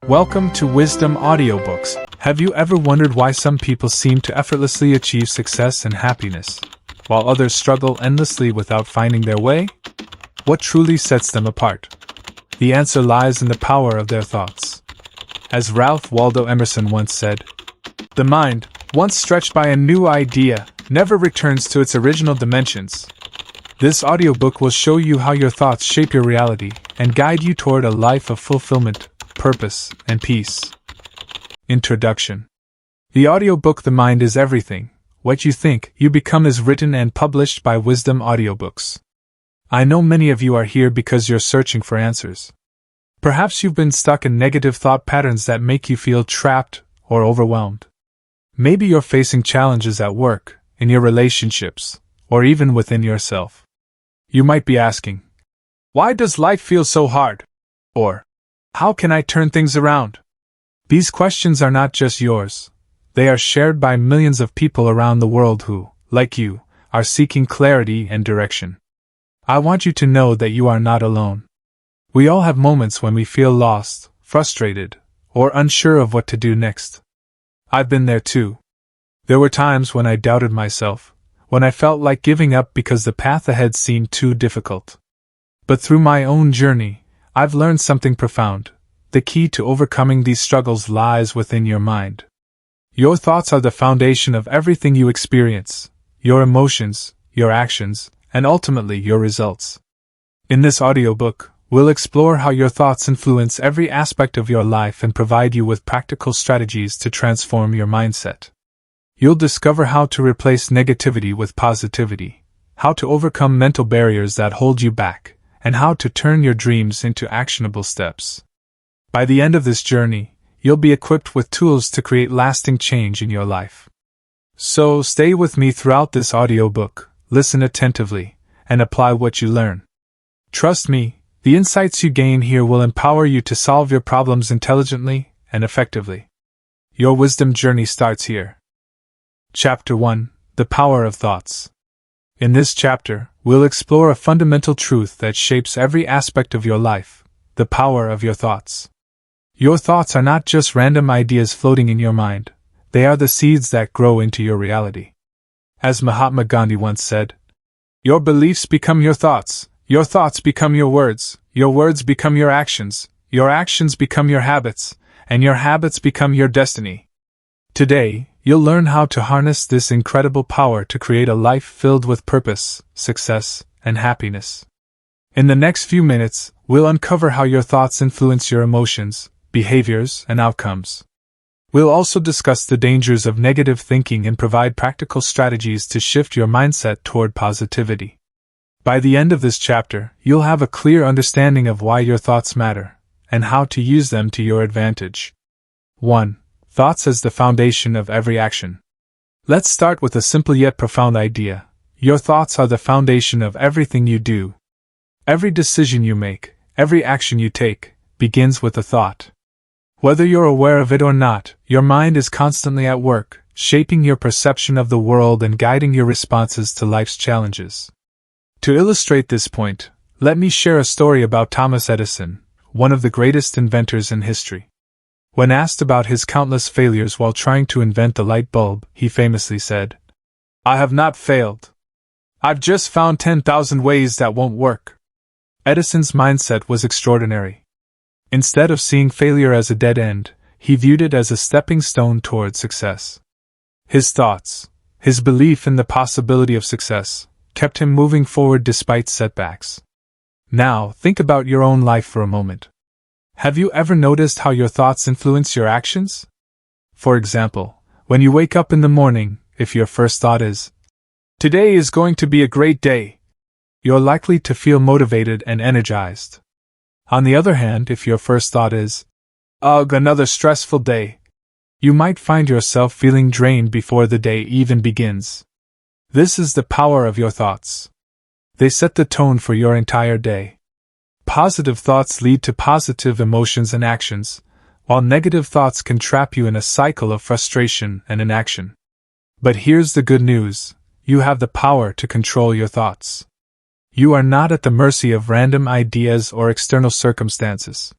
Welcome to Wisdom Audiobooks. Have you ever wondered why some people seem to effortlessly achieve success and happiness, while others struggle endlessly without finding their way? What truly sets them apart? The answer lies in the power of their thoughts. As Ralph Waldo Emerson once said, "The mind, once stretched by a new idea, never returns to its original dimensions." This audiobook will show you how your thoughts shape your reality and guide you toward a life of fulfillment, purpose, and peace. Introduction. The audiobook The Mind is Everything. What You Think, You Become is written and published by Wisdom Audiobooks. I know many of you are here because you're searching for answers. Perhaps you've been stuck in negative thought patterns that make you feel trapped or overwhelmed. Maybe you're facing challenges at work, in your relationships, or even within yourself. You might be asking, "Why does life feel so hard?" Or, "How can I turn things around?" These questions are not just yours. They are shared by millions of people around the world who, like you, are seeking clarity and direction. I want you to know that you are not alone. We all have moments when we feel lost, frustrated, or unsure of what to do next. I've been there too. There were times when I doubted myself, when I felt like giving up because the path ahead seemed too difficult. But through my own journey, I've learned something profound. The key to overcoming these struggles lies within your mind. Your thoughts are the foundation of everything you experience, your emotions, your actions, and ultimately your results. In this audiobook, we'll explore how your thoughts influence every aspect of your life and provide you with practical strategies to transform your mindset. You'll discover how to replace negativity with positivity, how to overcome mental barriers that hold you back, and how to turn your dreams into actionable steps. By the end of this journey, you'll be equipped with tools to create lasting change in your life. So stay with me throughout this audiobook, listen attentively, and apply what you learn. Trust me, the insights you gain here will empower you to solve your problems intelligently and effectively. Your wisdom journey starts here. Chapter 1: The Power of Thoughts. In this chapter, we'll explore a fundamental truth that shapes every aspect of your life: the power of your thoughts. Your thoughts are not just random ideas floating in your mind, they are the seeds that grow into your reality. As Mahatma Gandhi once said, "Your beliefs become your thoughts become your words become your actions become your habits, and your habits become your destiny." Today, you'll learn how to harness this incredible power to create a life filled with purpose, success, and happiness. In the next few minutes, we'll uncover how your thoughts influence your emotions, behaviors, and outcomes. We'll also discuss the dangers of negative thinking and provide practical strategies to shift your mindset toward positivity. By the end of this chapter, you'll have a clear understanding of why your thoughts matter, and how to use them to your advantage. 1. Thoughts as the foundation of every action. Let's start with a simple yet profound idea. Your thoughts are the foundation of everything you do. Every decision you make, every action you take, begins with a thought. Whether you're aware of it or not, your mind is constantly at work, shaping your perception of the world and guiding your responses to life's challenges. To illustrate this point, let me share a story about Thomas Edison, one of the greatest inventors in history. When asked about his countless failures while trying to invent the light bulb, he famously said, "I have not failed. I've just found 10,000 ways that won't work." Edison's mindset was extraordinary. Instead of seeing failure as a dead end, he viewed it as a stepping stone toward success. His thoughts, his belief in the possibility of success, kept him moving forward despite setbacks. Now, think about your own life for a moment. Have you ever noticed how your thoughts influence your actions? For example, when you wake up in the morning, if your first thought is, "Today is going to be a great day," you're likely to feel motivated and energized. On the other hand, if your first thought is, "Ugh, another stressful day," you might find yourself feeling drained before the day even begins. This is the power of your thoughts. They set the tone for your entire day. Positive thoughts lead to positive emotions and actions, while negative thoughts can trap you in a cycle of frustration and inaction. But here's the good news: you have the power to control your thoughts. You are not at the mercy of random ideas or external circumstances.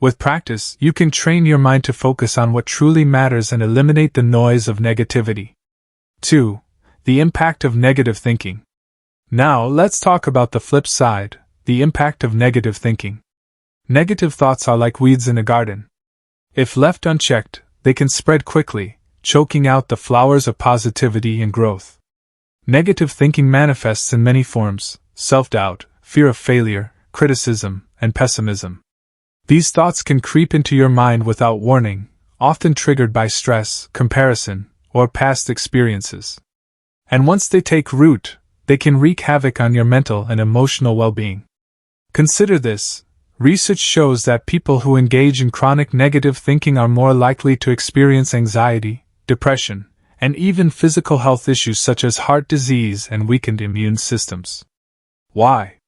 With practice, you can train your mind to focus on what truly matters and eliminate the noise of negativity. 2. The impact of negative thinking. Now, let's talk about the flip side, the impact of negative thinking. Negative thoughts are like weeds in a garden. If left unchecked, they can spread quickly, choking out the flowers of positivity and growth. Negative thinking manifests in many forms: self-doubt, fear of failure, criticism, and pessimism. These thoughts can creep into your mind without warning, often triggered by stress, comparison, or past experiences. And once they take root, they can wreak havoc on your mental and emotional well-being. Consider this. Research shows that people who engage in chronic negative thinking are more likely to experience anxiety, depression, and even physical health issues such as heart disease and weakened immune systems. Why?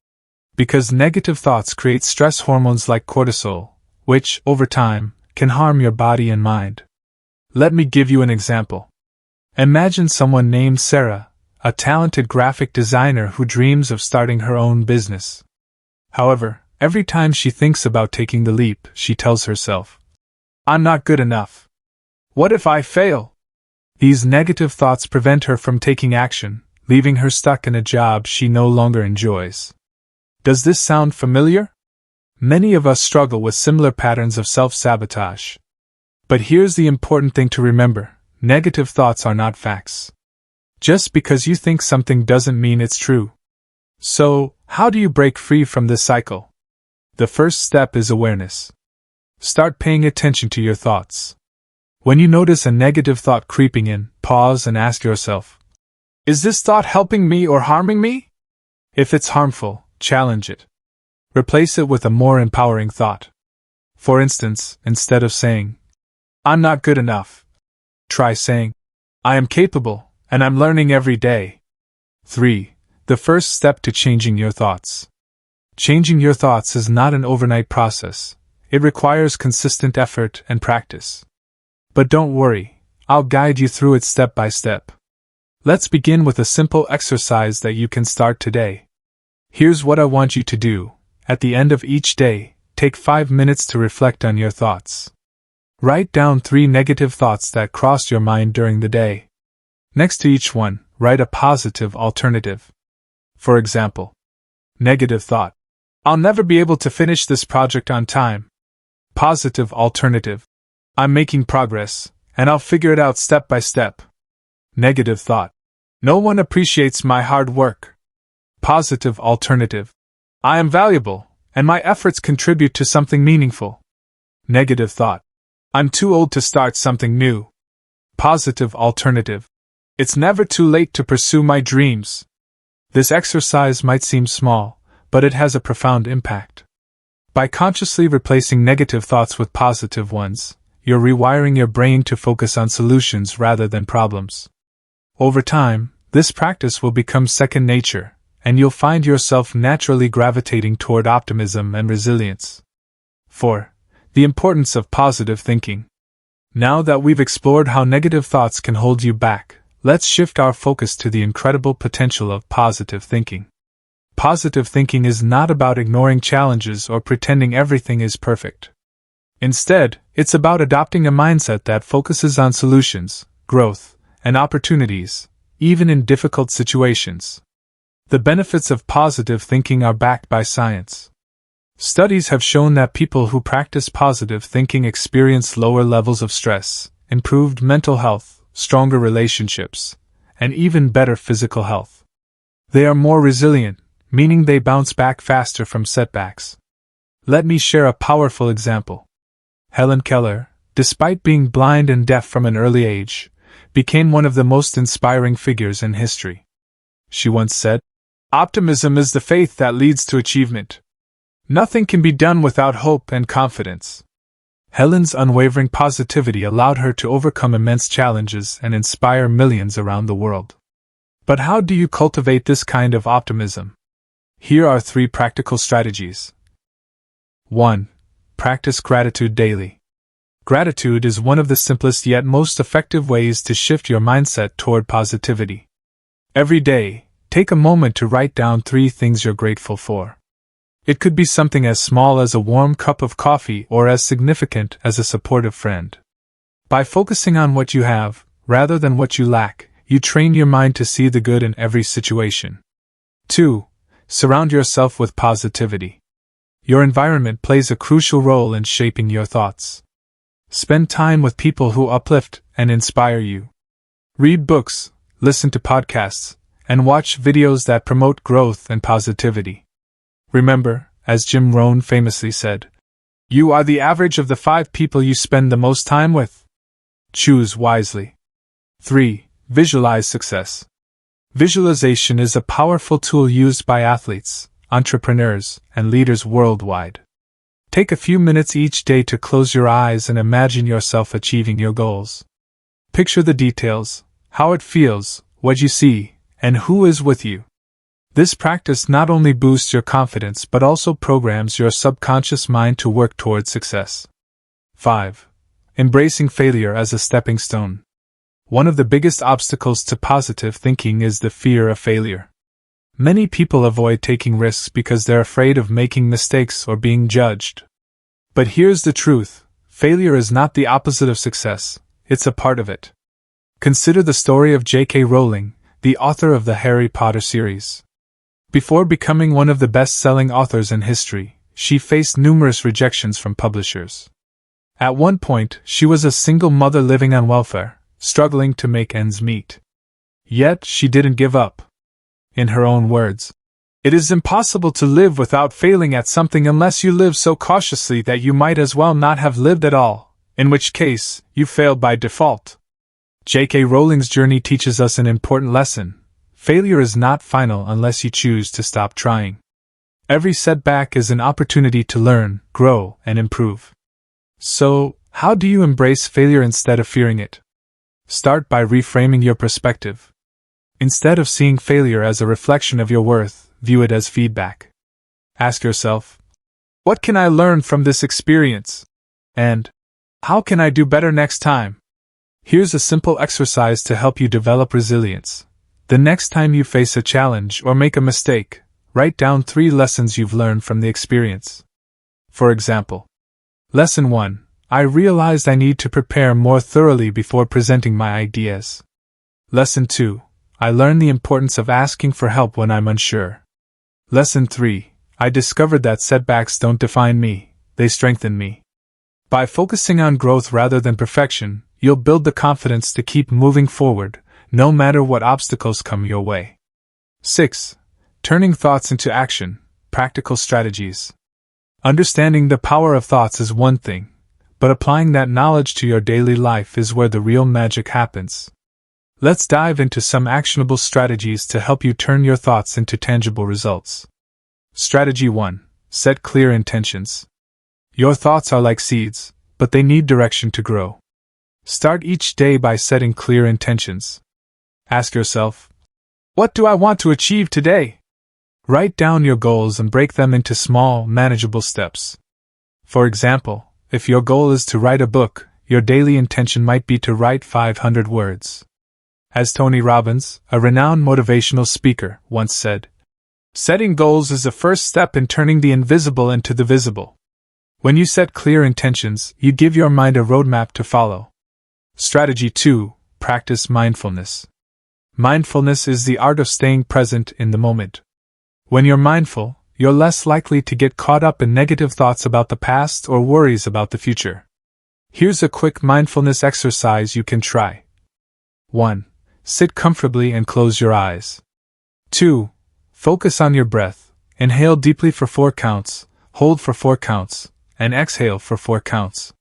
Because negative thoughts create stress hormones like cortisol, which, over time, can harm your body and mind. Let me give you an example. Imagine someone named Sarah, a talented graphic designer who dreams of starting her own business. However, every time she thinks about taking the leap, she tells herself, "I'm not good enough. What if I fail?" These negative thoughts prevent her from taking action, leaving her stuck in a job she no longer enjoys. Does this sound familiar? Many of us struggle with similar patterns of self-sabotage. But here's the important thing to remember: negative thoughts are not facts. Just because you think something doesn't mean it's true. So, how do you break free from this cycle? The first step is awareness. Start paying attention to your thoughts. When you notice a negative thought creeping in, pause and ask yourself, is this thought helping me or harming me? If it's harmful, challenge it. Replace it with a more empowering thought. For instance, instead of saying, "I'm not good enough," try saying, "I am capable, and I'm learning every day." 3. The first step to changing your thoughts. Changing your thoughts is not an overnight process. It requires consistent effort and practice. But don't worry, I'll guide you through it step by step. Let's begin with a simple exercise that you can start today. Here's what I want you to do. At the end of each day, take 5 minutes to reflect on your thoughts. Write down 3 negative thoughts that crossed your mind during the day. Next to each one, write a positive alternative. For example, negative thought: "I'll never be able to finish this project on time." Positive alternative: "I'm making progress, and I'll figure it out step by step." Negative thought: "No one appreciates my hard work." Positive alternative: "I am valuable, and my efforts contribute to something meaningful." Negative thought: "I'm too old to start something new." Positive alternative: "It's never too late to pursue my dreams." This exercise might seem small, but it has a profound impact. By consciously replacing negative thoughts with positive ones, you're rewiring your brain to focus on solutions rather than problems. Over time, this practice will become second nature, and you'll find yourself naturally gravitating toward optimism and resilience. 4. The importance of positive thinking. Now that we've explored how negative thoughts can hold you back, let's shift our focus to the incredible potential of positive thinking. Positive thinking is not about ignoring challenges or pretending everything is perfect. Instead, it's about adopting a mindset that focuses on solutions, growth, and opportunities, even in difficult situations. The benefits of positive thinking are backed by science. Studies have shown that people who practice positive thinking experience lower levels of stress, improved mental health, stronger relationships, and even better physical health. They are more resilient, meaning they bounce back faster from setbacks. Let me share a powerful example. Helen Keller, despite being blind and deaf from an early age, became one of the most inspiring figures in history. She once said, "Optimism is the faith that leads to achievement. Nothing can be done without hope and confidence." Helen's unwavering positivity allowed her to overcome immense challenges and inspire millions around the world. But how do you cultivate this kind of optimism? Here are 3 practical strategies. 1. Practice gratitude daily. Gratitude is one of the simplest yet most effective ways to shift your mindset toward positivity. Every day, take a moment to write down 3 things you're grateful for. It could be something as small as a warm cup of coffee or as significant as a supportive friend. By focusing on what you have, rather than what you lack, you train your mind to see the good in every situation. 2. Surround yourself with positivity. Your environment plays a crucial role in shaping your thoughts. Spend time with people who uplift and inspire you. Read books, listen to podcasts, and watch videos that promote growth and positivity. Remember, as Jim Rohn famously said, "You are the average of the 5 people you spend the most time with." Choose wisely. 3. Visualize success. Visualization is a powerful tool used by athletes, entrepreneurs, and leaders worldwide. Take a few minutes each day to close your eyes and imagine yourself achieving your goals. Picture the details, how it feels, what you see, and who is with you. This practice not only boosts your confidence but also programs your subconscious mind to work towards success. 5. Embracing failure as a stepping stone. One of the biggest obstacles to positive thinking is the fear of failure. Many people avoid taking risks because they're afraid of making mistakes or being judged. But here's the truth: failure is not the opposite of success, it's a part of it. Consider the story of J.K. Rowling, the author of the Harry Potter series. Before becoming one of the best-selling authors in history, she faced numerous rejections from publishers. At one point, she was a single mother living on welfare, struggling to make ends meet. Yet, she didn't give up. In her own words, "It is impossible to live without failing at something unless you live so cautiously that you might as well not have lived at all, in which case, you failed by default." J.K. Rowling's journey teaches us an important lesson. Failure is not final unless you choose to stop trying. Every setback is an opportunity to learn, grow, and improve. So, how do you embrace failure instead of fearing it? Start by reframing your perspective. Instead of seeing failure as a reflection of your worth, view it as feedback. Ask yourself, what can I learn from this experience? And, how can I do better next time? Here's a simple exercise to help you develop resilience. The next time you face a challenge or make a mistake, write down 3 lessons you've learned from the experience. For example, Lesson 1. I realized I need to prepare more thoroughly before presenting my ideas. Lesson 2. I learned the importance of asking for help when I'm unsure. Lesson 3. I discovered that setbacks don't define me, they strengthen me. By focusing on growth rather than perfection, you'll build the confidence to keep moving forward, no matter what obstacles come your way. 6. Turning thoughts into action, practical strategies. Understanding the power of thoughts is one thing, but applying that knowledge to your daily life is where the real magic happens. Let's dive into some actionable strategies to help you turn your thoughts into tangible results. Strategy 1. Set clear intentions. Your thoughts are like seeds, but they need direction to grow. Start each day by setting clear intentions. Ask yourself, what do I want to achieve today? Write down your goals and break them into small, manageable steps. For example, if your goal is to write a book, your daily intention might be to write 500 words. As Tony Robbins, a renowned motivational speaker, once said, setting goals is the first step in turning the invisible into the visible. When you set clear intentions, you give your mind a roadmap to follow. Strategy 2. Practice mindfulness. Mindfulness is the art of staying present in the moment. When you're mindful, you're less likely to get caught up in negative thoughts about the past or worries about the future. Here's a quick mindfulness exercise you can try. 1. Sit comfortably and close your eyes. 2. Focus on your breath. Inhale deeply for 4 counts, hold for 4 counts, and exhale for 4 counts.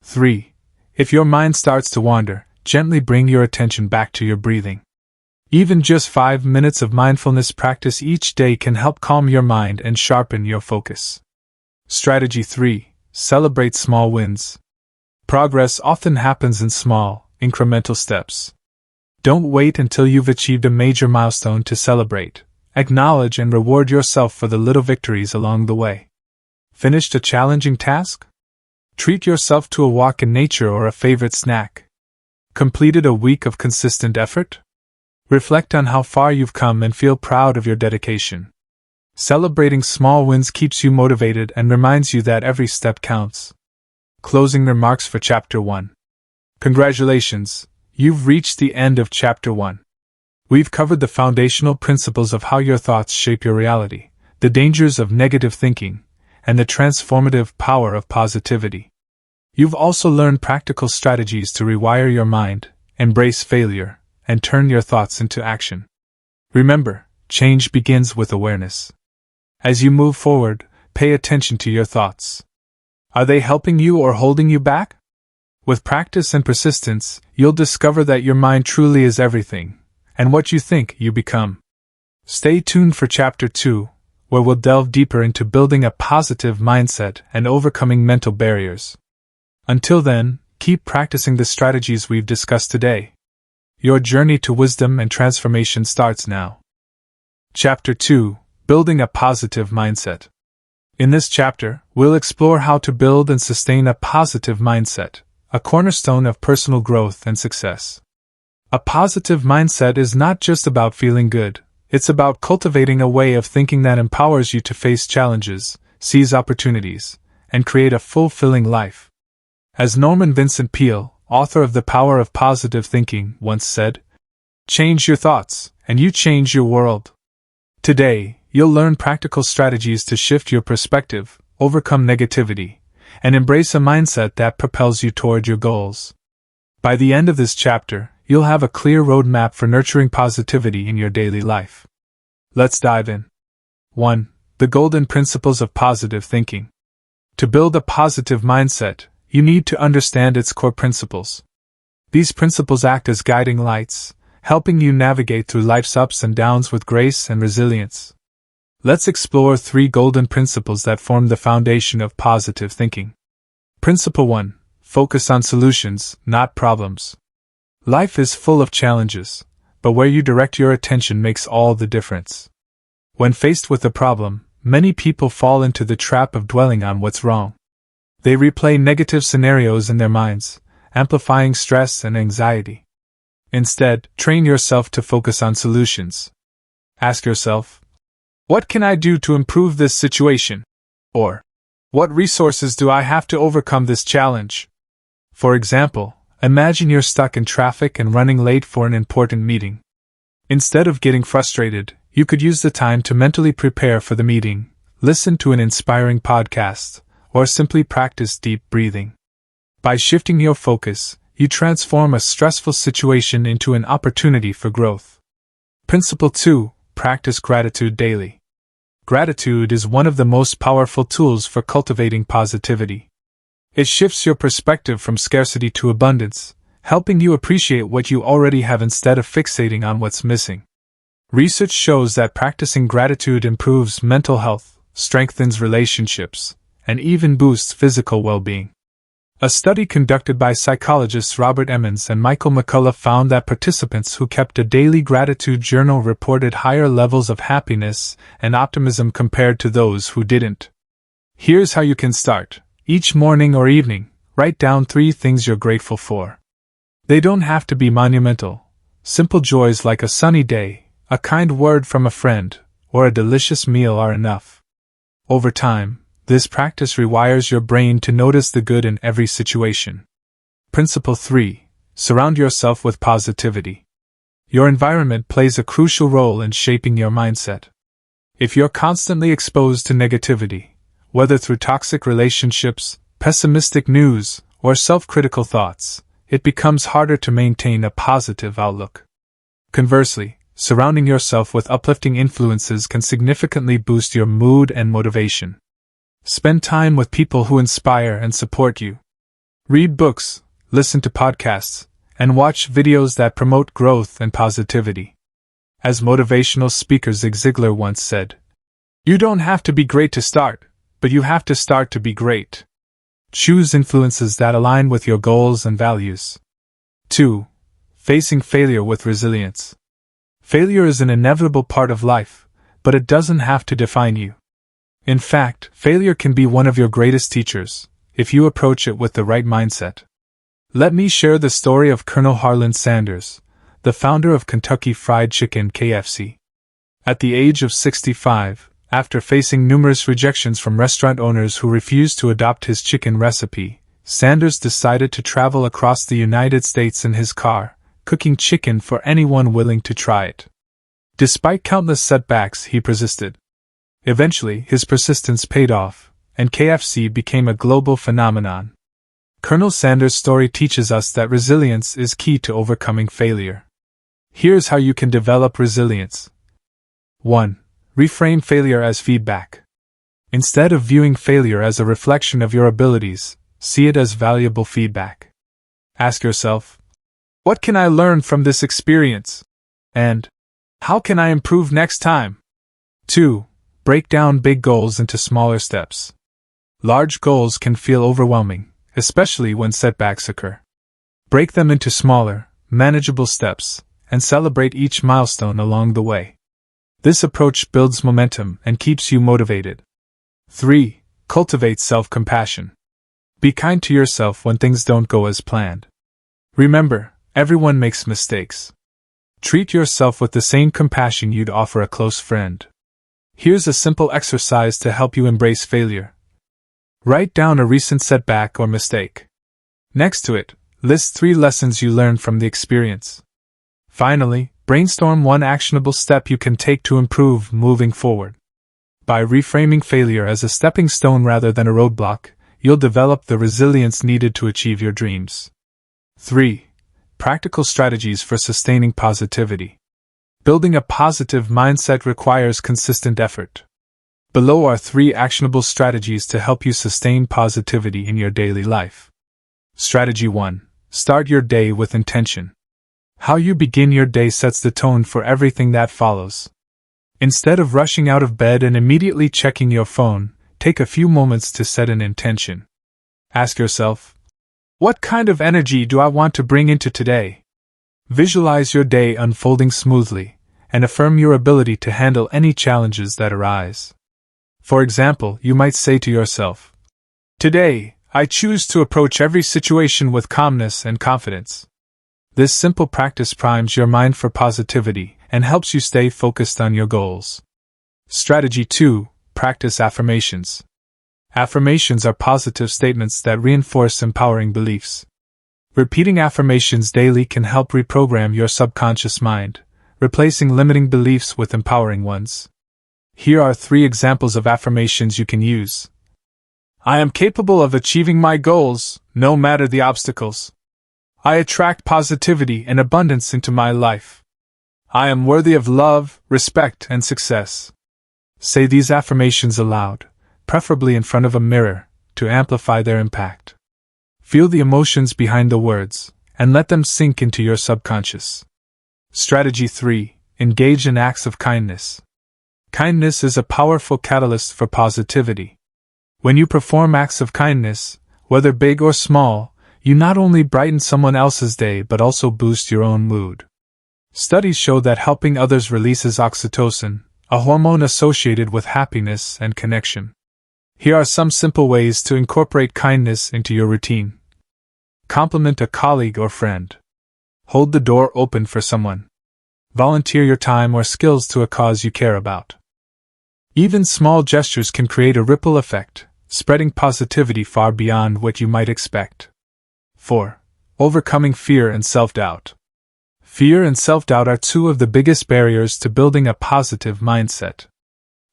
3. If your mind starts to wander, gently bring your attention back to your breathing. Even just 5 minutes of mindfulness practice each day can help calm your mind and sharpen your focus. Strategy 3. Celebrate small wins. Progress often happens in small, incremental steps. Don't wait until you've achieved a major milestone to celebrate. Acknowledge and reward yourself for the little victories along the way. Finished a challenging task? Treat yourself to a walk in nature or a favorite snack. Completed a week of consistent effort? Reflect on how far you've come and feel proud of your dedication. Celebrating small wins keeps you motivated and reminds you that every step counts. Closing remarks for Chapter 1. Congratulations, you've reached the end of Chapter 1. We've covered the foundational principles of how your thoughts shape your reality, the dangers of negative thinking, and the transformative power of positivity. You've also learned practical strategies to rewire your mind, embrace failure, and turn your thoughts into action. Remember, change begins with awareness. As you move forward, pay attention to your thoughts. Are they helping you or holding you back? With practice and persistence, you'll discover that your mind truly is everything, and what you think, you become. Stay tuned for Chapter 2, where we'll delve deeper into building a positive mindset and overcoming mental barriers. Until then, keep practicing the strategies we've discussed today. Your journey to wisdom and transformation starts now. Chapter 2: Building a Positive Mindset. In this chapter, we'll explore how to build and sustain a positive mindset, a cornerstone of personal growth and success. A positive mindset is not just about feeling good, it's about cultivating a way of thinking that empowers you to face challenges, seize opportunities, and create a fulfilling life. As Norman Vincent Peale, author of The Power of Positive Thinking, once said, "Change your thoughts, and you change your world." Today, you'll learn practical strategies to shift your perspective, overcome negativity, and embrace a mindset that propels you toward your goals. By the end of this chapter, you'll have a clear roadmap for nurturing positivity in your daily life. Let's dive in. 1. The Golden Principles of Positive Thinking. To build a positive mindset, you need to understand its core principles. These principles act as guiding lights, helping you navigate through life's ups and downs with grace and resilience. Let's explore 3 golden principles that form the foundation of positive thinking. Principle 1. Focus on solutions, not problems. Life is full of challenges, but where you direct your attention makes all the difference. When faced with a problem, many people fall into the trap of dwelling on what's wrong. They replay negative scenarios in their minds, amplifying stress and anxiety. Instead, train yourself to focus on solutions. Ask yourself, what can I do to improve this situation? Or, what resources do I have to overcome this challenge? For example, imagine you're stuck in traffic and running late for an important meeting. Instead of getting frustrated, you could use the time to mentally prepare for the meeting, listen to an inspiring podcast, or simply practice deep breathing. By shifting your focus, you transform a stressful situation into an opportunity for growth. Principle 2. Practice gratitude daily. Gratitude is one of the most powerful tools for cultivating positivity. It shifts your perspective from scarcity to abundance, helping you appreciate what you already have instead of fixating on what's missing. Research shows that practicing gratitude improves mental health, strengthens relationships, and even boosts physical well-being. A study conducted by psychologists Robert Emmons and Michael McCullough found that participants who kept a daily gratitude journal reported higher levels of happiness and optimism compared to those who didn't. Here's how you can start. Each morning or evening, write down 3 things you're grateful for. They don't have to be monumental. Simple joys like a sunny day, a kind word from a friend, or a delicious meal are enough. Over time, this practice rewires your brain to notice the good in every situation. Principle 3. Surround yourself with positivity. Your environment plays a crucial role in shaping your mindset. If you're constantly exposed to negativity, whether through toxic relationships, pessimistic news, or self-critical thoughts, it becomes harder to maintain a positive outlook. Conversely, surrounding yourself with uplifting influences can significantly boost your mood and motivation. Spend time with people who inspire and support you. Read books, listen to podcasts, and watch videos that promote growth and positivity. As motivational speaker Zig Ziglar once said, "You don't have to be great to start, but you have to start to be great." Choose influences that align with your goals and values. 2. Facing failure with resilience. Failure is an inevitable part of life, but it doesn't have to define you. In fact, failure can be one of your greatest teachers, if you approach it with the right mindset. Let me share the story of Colonel Harlan Sanders, the founder of Kentucky Fried Chicken (KFC). At the age of 65, After facing numerous rejections from restaurant owners who refused to adopt his chicken recipe, Sanders decided to travel across the United States in his car, cooking chicken for anyone willing to try it. Despite countless setbacks, he persisted. Eventually, his persistence paid off, and KFC became a global phenomenon. Colonel Sanders' story teaches us that resilience is key to overcoming failure. Here's how you can develop resilience. 1. Reframe failure as feedback. Instead of viewing failure as a reflection of your abilities, see it as valuable feedback. Ask yourself, what can I learn from this experience? And, how can I improve next time? 2. Break down big goals into smaller steps. Large goals can feel overwhelming, especially when setbacks occur. Break them into smaller, manageable steps, and celebrate each milestone along the way. This approach builds momentum and keeps you motivated. 3. Cultivate self-compassion. Be kind to yourself when things don't go as planned. Remember, everyone makes mistakes. Treat yourself with the same compassion you'd offer a close friend. Here's a simple exercise to help you embrace failure. Write down a recent setback or mistake. Next to it, list 3 lessons you learned from the experience. Finally, brainstorm one actionable step you can take to improve moving forward. By reframing failure as a stepping stone rather than a roadblock, you'll develop the resilience needed to achieve your dreams. 3. Practical strategies for sustaining positivity. Building a positive mindset requires consistent effort. Below are 3 actionable strategies to help you sustain positivity in your daily life. Strategy 1. Start your day with intention. How you begin your day sets the tone for everything that follows. Instead of rushing out of bed and immediately checking your phone, take a few moments to set an intention. Ask yourself, what kind of energy do I want to bring into today? Visualize your day unfolding smoothly, and affirm your ability to handle any challenges that arise. For example, you might say to yourself, today, I choose to approach every situation with calmness and confidence. This simple practice primes your mind for positivity and helps you stay focused on your goals. Strategy 2. Practice affirmations. Affirmations are positive statements that reinforce empowering beliefs. Repeating affirmations daily can help reprogram your subconscious mind, replacing limiting beliefs with empowering ones. Here are 3 examples of affirmations you can use. I am capable of achieving my goals, no matter the obstacles. I attract positivity and abundance into my life. I am worthy of love, respect, and success. Say these affirmations aloud, preferably in front of a mirror, to amplify their impact. Feel the emotions behind the words, and let them sink into your subconscious. Strategy 3. Engage in acts of kindness. Kindness is a powerful catalyst for positivity. When you perform acts of kindness, whether big or small, you not only brighten someone else's day but also boost your own mood. Studies show that helping others releases oxytocin, a hormone associated with happiness and connection. Here are some simple ways to incorporate kindness into your routine. Compliment a colleague or friend. Hold the door open for someone. Volunteer your time or skills to a cause you care about. Even small gestures can create a ripple effect, spreading positivity far beyond what you might expect. 4. Overcoming fear and self-doubt. Fear and self-doubt are 2 of the biggest barriers to building a positive mindset.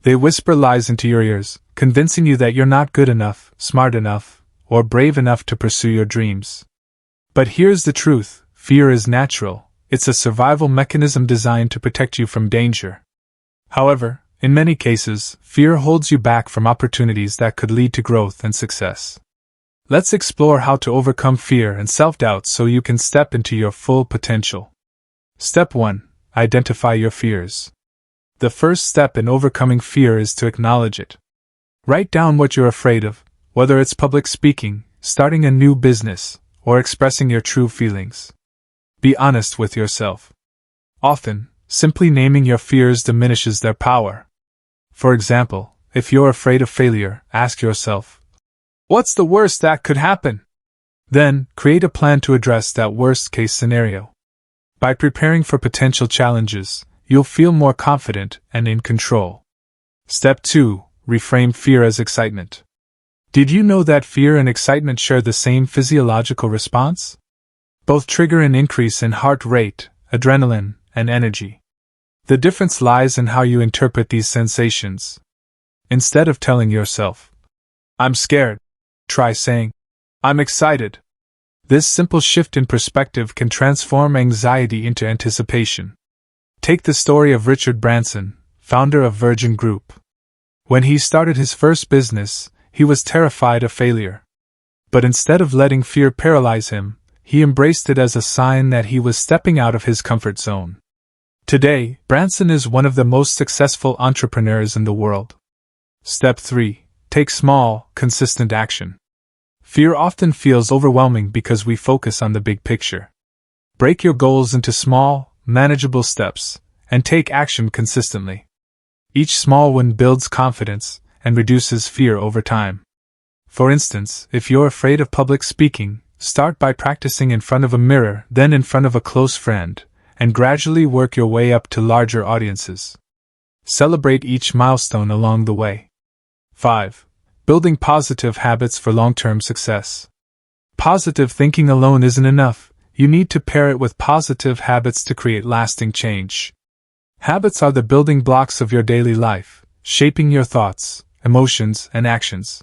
They whisper lies into your ears, convincing you that you're not good enough, smart enough, or brave enough to pursue your dreams. But here's the truth: fear is natural. It's a survival mechanism designed to protect you from danger. However, in many cases, fear holds you back from opportunities that could lead to growth and success. Let's explore how to overcome fear and self-doubt so you can step into your full potential. Step 1. Identify your fears. The first step in overcoming fear is to acknowledge it. Write down what you're afraid of, whether it's public speaking, starting a new business, or expressing your true feelings. Be honest with yourself. Often, simply naming your fears diminishes their power. For example, if you're afraid of failure, ask yourself, what's the worst that could happen? Then, create a plan to address that worst-case scenario. By preparing for potential challenges, you'll feel more confident and in control. Step 2. Reframe fear as excitement. Did you know that fear and excitement share the same physiological response? Both trigger an increase in heart rate, adrenaline, and energy. The difference lies in how you interpret these sensations. Instead of telling yourself, "I'm scared," try saying, "I'm excited." This simple shift in perspective can transform anxiety into anticipation. Take the story of Richard Branson, founder of Virgin Group. When he started his first business, he was terrified of failure. But instead of letting fear paralyze him, he embraced it as a sign that he was stepping out of his comfort zone. Today, Branson is one of the most successful entrepreneurs in the world. Step 3. Take small, consistent action. Fear often feels overwhelming because we focus on the big picture. Break your goals into small, manageable steps, and take action consistently. Each small win builds confidence and reduces fear over time. For instance, if you're afraid of public speaking, start by practicing in front of a mirror, then in front of a close friend, and gradually work your way up to larger audiences. Celebrate each milestone along the way. 5. Building positive habits for long-term success. Positive thinking alone isn't enough. You need to pair it with positive habits to create lasting change. Habits are the building blocks of your daily life, shaping your thoughts, emotions, and actions.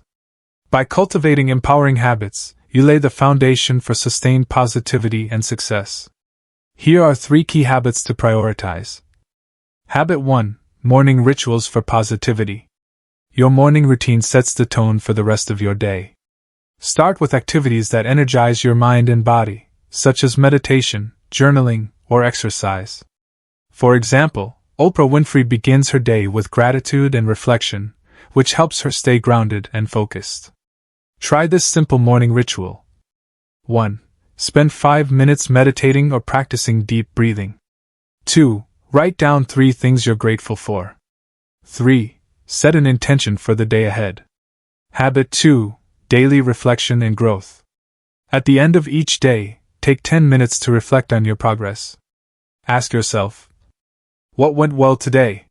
By cultivating empowering habits, you lay the foundation for sustained positivity and success. Here are 3 key habits to prioritize. Habit 1. Morning rituals for positivity. Your morning routine sets the tone for the rest of your day. Start with activities that energize your mind and body, such as meditation, journaling, or exercise. For example, Oprah Winfrey begins her day with gratitude and reflection, which helps her stay grounded and focused. Try this simple morning ritual. 1. Spend 5 minutes meditating or practicing deep breathing. 2. Write down 3 things you're grateful for. 3. Set an intention for the day ahead. Habit 2. Daily reflection and growth. At the end of each day, take 10 minutes to reflect on your progress. Ask yourself, what went well today?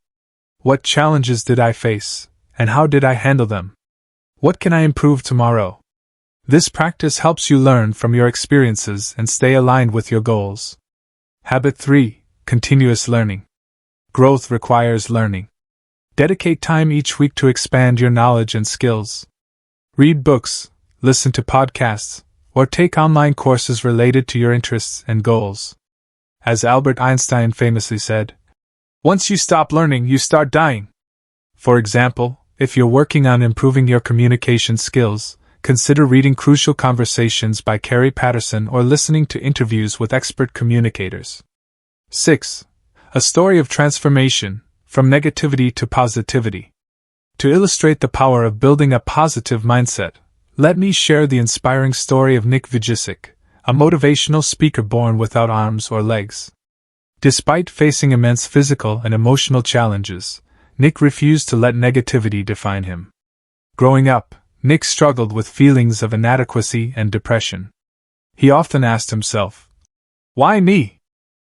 What challenges did I face, and how did I handle them? What can I improve tomorrow? This practice helps you learn from your experiences and stay aligned with your goals. Habit 3. Continuous learning. Growth requires learning. Dedicate time each week to expand your knowledge and skills. Read books, listen to podcasts, or take online courses related to your interests and goals. As Albert Einstein famously said, "Once you stop learning, you start dying." For example, if you're working on improving your communication skills, consider reading Crucial Conversations by Carrie Patterson or listening to interviews with expert communicators. 6. A story of transformation, from negativity to positivity. To illustrate the power of building a positive mindset, let me share the inspiring story of Nick Vujicic, a motivational speaker born without arms or legs. Despite facing immense physical and emotional challenges, Nick refused to let negativity define him. Growing up, Nick struggled with feelings of inadequacy and depression. He often asked himself, "Why me?"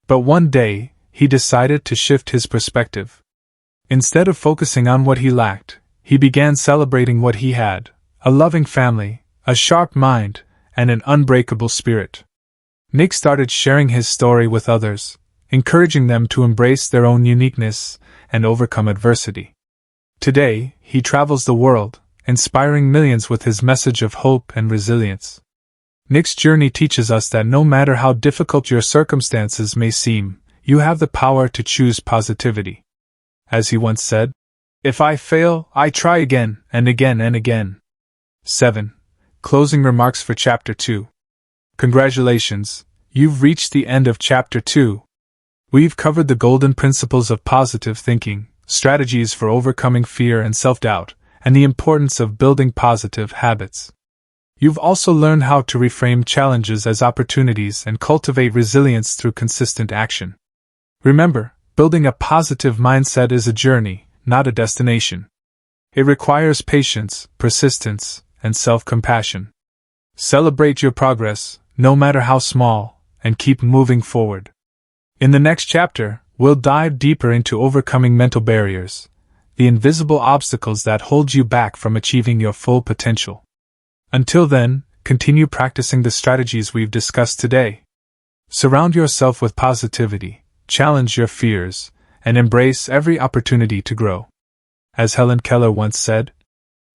But one day, he decided to shift his perspective. Instead of focusing on what he lacked, he began celebrating what he had: a loving family, a sharp mind, and an unbreakable spirit. Nick started sharing his story with others, encouraging them to embrace their own uniqueness and overcome adversity. Today, he travels the world, inspiring millions with his message of hope and resilience. Nick's journey teaches us that no matter how difficult your circumstances may seem, you have the power to choose positivity. As he once said, "If I fail, I try again and again and again." 7. Closing remarks for Chapter 2. Congratulations, you've reached the end of Chapter 2. We've covered the golden principles of positive thinking, strategies for overcoming fear and self-doubt, and the importance of building positive habits. You've also learned how to reframe challenges as opportunities and cultivate resilience through consistent action. Remember, building a positive mindset is a journey, not a destination. It requires patience, persistence, and self-compassion. Celebrate your progress, no matter how small, and keep moving forward. In the next chapter, we'll dive deeper into overcoming mental barriers, the invisible obstacles that hold you back from achieving your full potential. Until then, continue practicing the strategies we've discussed today. Surround yourself with positivity, challenge your fears, and embrace every opportunity to grow. As Helen Keller once said,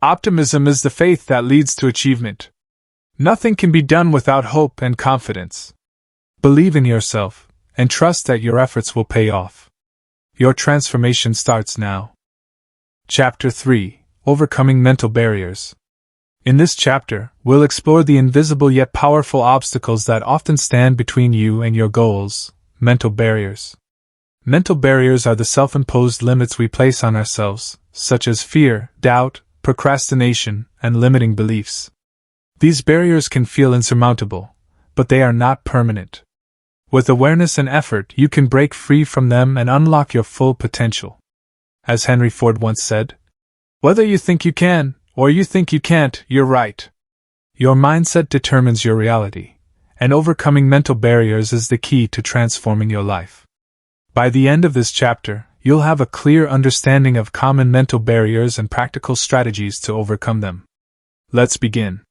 "Optimism is the faith that leads to achievement. Nothing can be done without hope and confidence. Believe in yourself, and trust that your efforts will pay off. Your transformation starts now." Chapter 3: Overcoming Mental Barriers. In this chapter, we'll explore the invisible yet powerful obstacles that often stand between you and your goals, mental barriers. Mental barriers are the self-imposed limits we place on ourselves, such as fear, doubt, procrastination, and limiting beliefs. These barriers can feel insurmountable, but they are not permanent. With awareness and effort, you can break free from them and unlock your full potential. As Henry Ford once said, "Whether you think you can, or you think you can't, you're right." Your mindset determines your reality, and overcoming mental barriers is the key to transforming your life. By the end of this chapter, you'll have a clear understanding of common mental barriers and practical strategies to overcome them. Let's begin.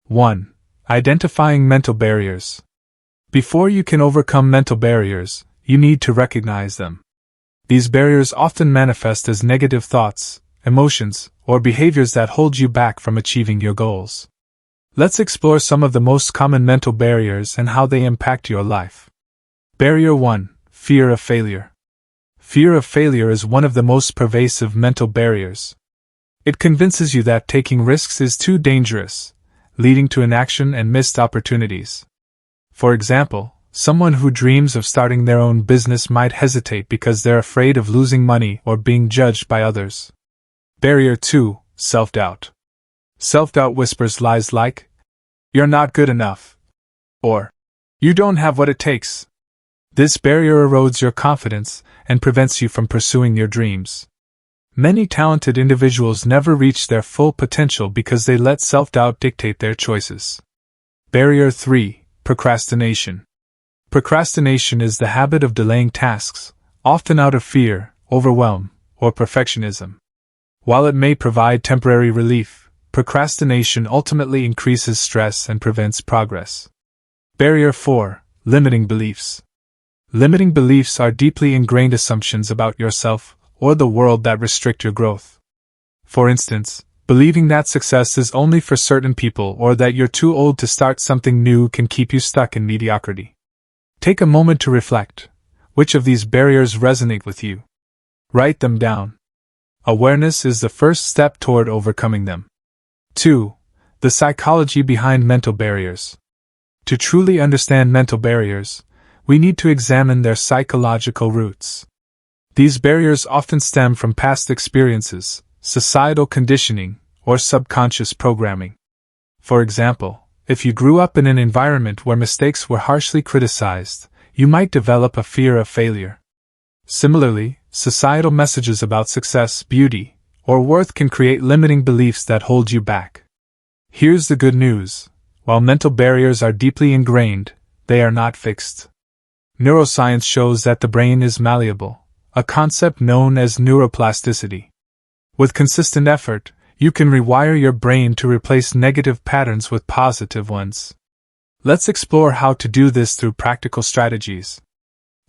1. Identifying mental barriers. Before you can overcome mental barriers, you need to recognize them. These barriers often manifest as negative thoughts, emotions, or behaviors that hold you back from achieving your goals. Let's explore some of the most common mental barriers and how they impact your life. Barrier 1. Fear of failure. Fear of failure is one of the most pervasive mental barriers. It convinces you that taking risks is too dangerous, leading to inaction and missed opportunities. For example, someone who dreams of starting their own business might hesitate because they're afraid of losing money or being judged by others. Barrier 2. Self-doubt. Self-doubt whispers lies like, "You're not good enough," or "You don't have what it takes." This barrier erodes your confidence and prevents you from pursuing your dreams. Many talented individuals never reach their full potential because they let self-doubt dictate their choices. Barrier 3. Procrastination. Procrastination is the habit of delaying tasks, often out of fear, overwhelm, or perfectionism. While it may provide temporary relief, procrastination ultimately increases stress and prevents progress. Barrier 4. Limiting beliefs. Limiting beliefs are deeply ingrained assumptions about yourself or the world that restrict your growth. For instance, believing that success is only for certain people or that you're too old to start something new can keep you stuck in mediocrity. Take a moment to reflect. Which of these barriers resonate with you? Write them down. Awareness is the first step toward overcoming them. 2. The psychology behind mental barriers. To truly understand mental barriers, we need to examine their psychological roots. These barriers often stem from past experiences, societal conditioning, or subconscious programming. For example, if you grew up in an environment where mistakes were harshly criticized, you might develop a fear of failure. Similarly, societal messages about success, beauty, or worth can create limiting beliefs that hold you back. Here's the good news. While mental barriers are deeply ingrained, they are not fixed. Neuroscience shows that the brain is malleable, a concept known as neuroplasticity. With consistent effort, you can rewire your brain to replace negative patterns with positive ones. Let's explore how to do this through practical strategies.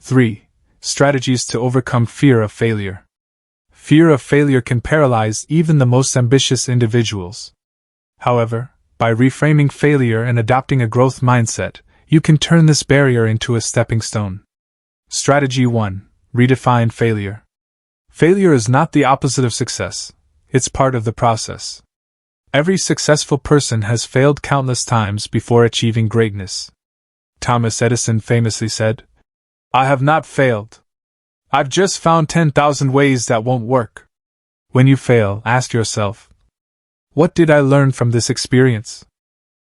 3. Strategies to overcome fear of failure. Fear of failure can paralyze even the most ambitious individuals. However, by reframing failure and adopting a growth mindset, you can turn this barrier into a stepping stone. Strategy 1. Redefine failure. Failure is not the opposite of success, it's part of the process. Every successful person has failed countless times before achieving greatness. Thomas Edison famously said, "I have not failed. I've just found 10,000 ways that won't work." When you fail, ask yourself, what did I learn from this experience?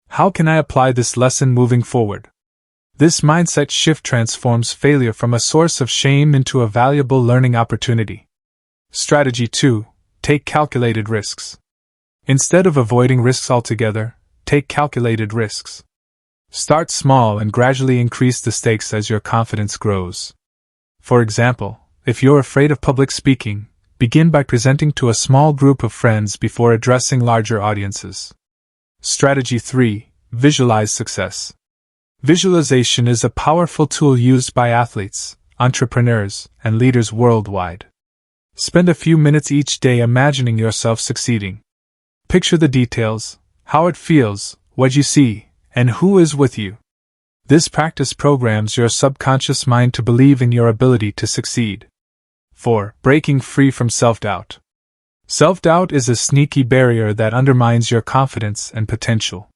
How can I apply this lesson moving forward? This mindset shift transforms failure from a source of shame into a valuable learning opportunity. Strategy 2. Take calculated risks. Instead of avoiding risks altogether, take calculated risks. Start small and gradually increase the stakes as your confidence grows. For example, if you're afraid of public speaking, Begin by presenting to a small group of friends before addressing larger audiences. Strategy 3. Visualize success. Visualization is a powerful tool used by athletes, entrepreneurs, and leaders worldwide. Spend a few minutes each day imagining yourself succeeding. Picture the details, how it feels, what you see, and who is with you. This practice programs your subconscious mind to believe in your ability to succeed. 4. Breaking free from self-doubt. Self-doubt is a sneaky barrier that undermines your confidence and potential.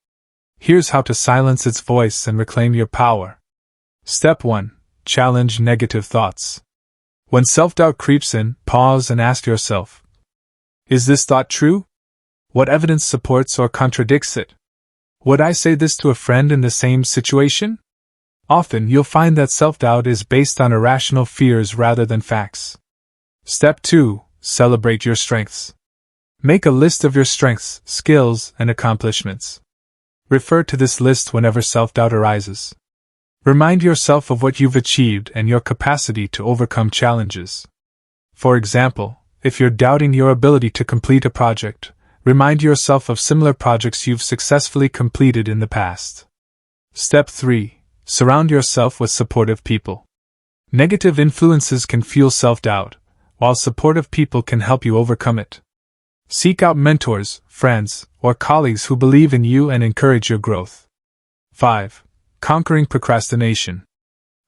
Here's how to silence its voice and reclaim your power. Step 1. Challenge negative thoughts. When self-doubt creeps in, pause and ask yourself, is this thought true? What evidence supports or contradicts it? Would I say this to a friend in the same situation? Often you'll find that self-doubt is based on irrational fears rather than facts. Step 2. Celebrate your strengths. Make a list of your strengths, skills, and accomplishments. Refer to this list whenever self-doubt arises. Remind yourself of what you've achieved and your capacity to overcome challenges. For example, if you're doubting your ability to complete a project, remind yourself of similar projects you've successfully completed in the past. Step 3. Surround yourself with supportive people. Negative influences can fuel self-doubt, while supportive people can help you overcome it. Seek out mentors, friends, or colleagues who believe in you and encourage your growth. 5. Conquering procrastination.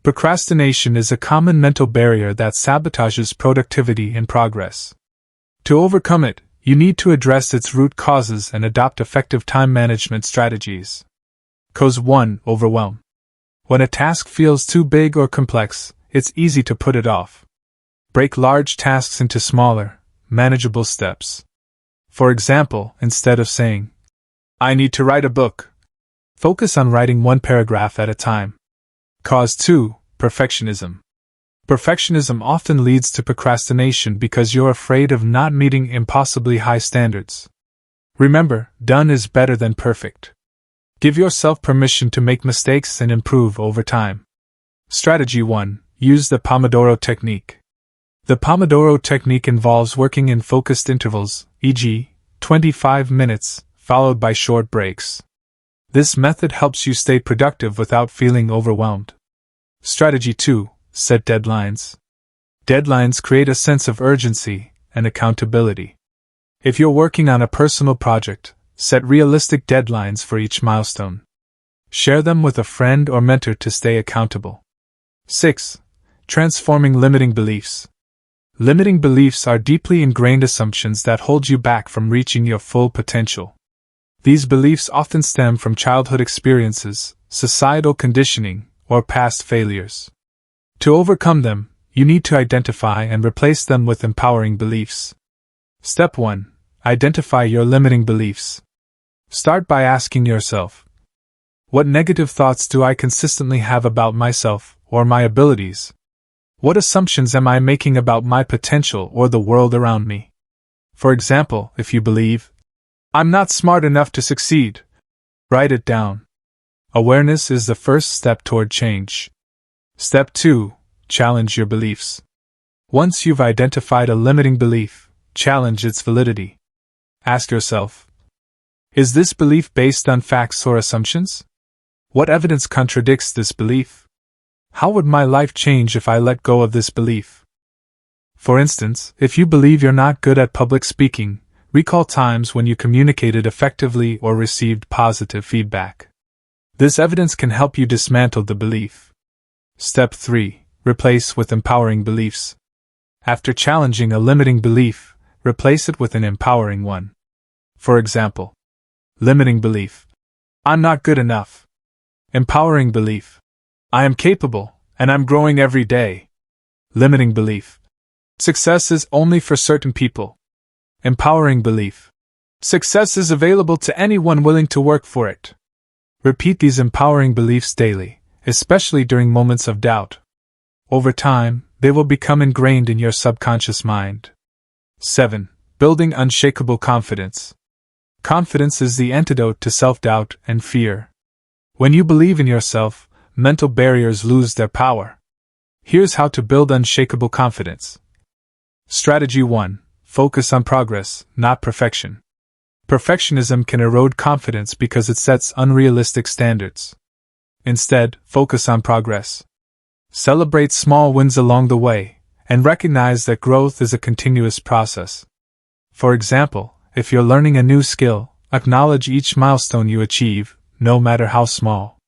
Procrastination is a common mental barrier that sabotages productivity and progress. To overcome it, you need to address its root causes and adopt effective time management strategies. Cause 1. Overwhelm. When a task feels too big or complex, it's easy to put it off. Break large tasks into smaller, manageable steps. For example, instead of saying, I need to write a book, focus on writing one paragraph at a time. Cause 2. Perfectionism. Perfectionism often leads to procrastination because you're afraid of not meeting impossibly high standards. Remember, done is better than perfect. Give yourself permission to make mistakes and improve over time. Strategy 1. Use the Pomodoro technique. The Pomodoro technique involves working in focused intervals, e.g., 25 minutes, followed by short breaks. This method helps you stay productive without feeling overwhelmed. Strategy 2. Set deadlines. Deadlines create a sense of urgency and accountability. If you're working on a personal project, set realistic deadlines for each milestone. Share them with a friend or mentor to stay accountable. 6. Transforming limiting beliefs. Limiting beliefs are deeply ingrained assumptions that hold you back from reaching your full potential. These beliefs often stem from childhood experiences, societal conditioning, or past failures. To overcome them, you need to identify and replace them with empowering beliefs. Step 1. Identify your limiting beliefs. Start by asking yourself, what negative thoughts do I consistently have about myself or my abilities? What assumptions am I making about my potential or the world around me? For example, if you believe, I'm not smart enough to succeed, write it down. Awareness is the first step toward change. Step 2. Challenge your beliefs. Once you've identified a limiting belief, challenge its validity. Ask yourself, is this belief based on facts or assumptions? What evidence contradicts this belief? How would my life change if I let go of this belief? For instance, if you believe you're not good at public speaking, recall times when you communicated effectively or received positive feedback. This evidence can help you dismantle the belief. Step 3. Replace with empowering beliefs. After challenging a limiting belief, replace it with an empowering one. For example, limiting belief, I'm not good enough. Empowering belief, I am capable, and I'm growing every day. Limiting belief, success is only for certain people. Empowering belief, success is available to anyone willing to work for it. Repeat these empowering beliefs daily, especially during moments of doubt. Over time, they will become ingrained in your subconscious mind. 7. Building unshakable confidence. Confidence is the antidote to self-doubt and fear. When you believe in yourself, mental barriers lose their power. Here's how to build unshakable confidence. Strategy 1. focus on progress, not perfection. Perfectionism can erode confidence because it sets unrealistic standards. Instead, focus on progress. Celebrate small wins along the way, and recognize that growth is a continuous process. For example, if you're learning a new skill, acknowledge each milestone you achieve, no matter how small.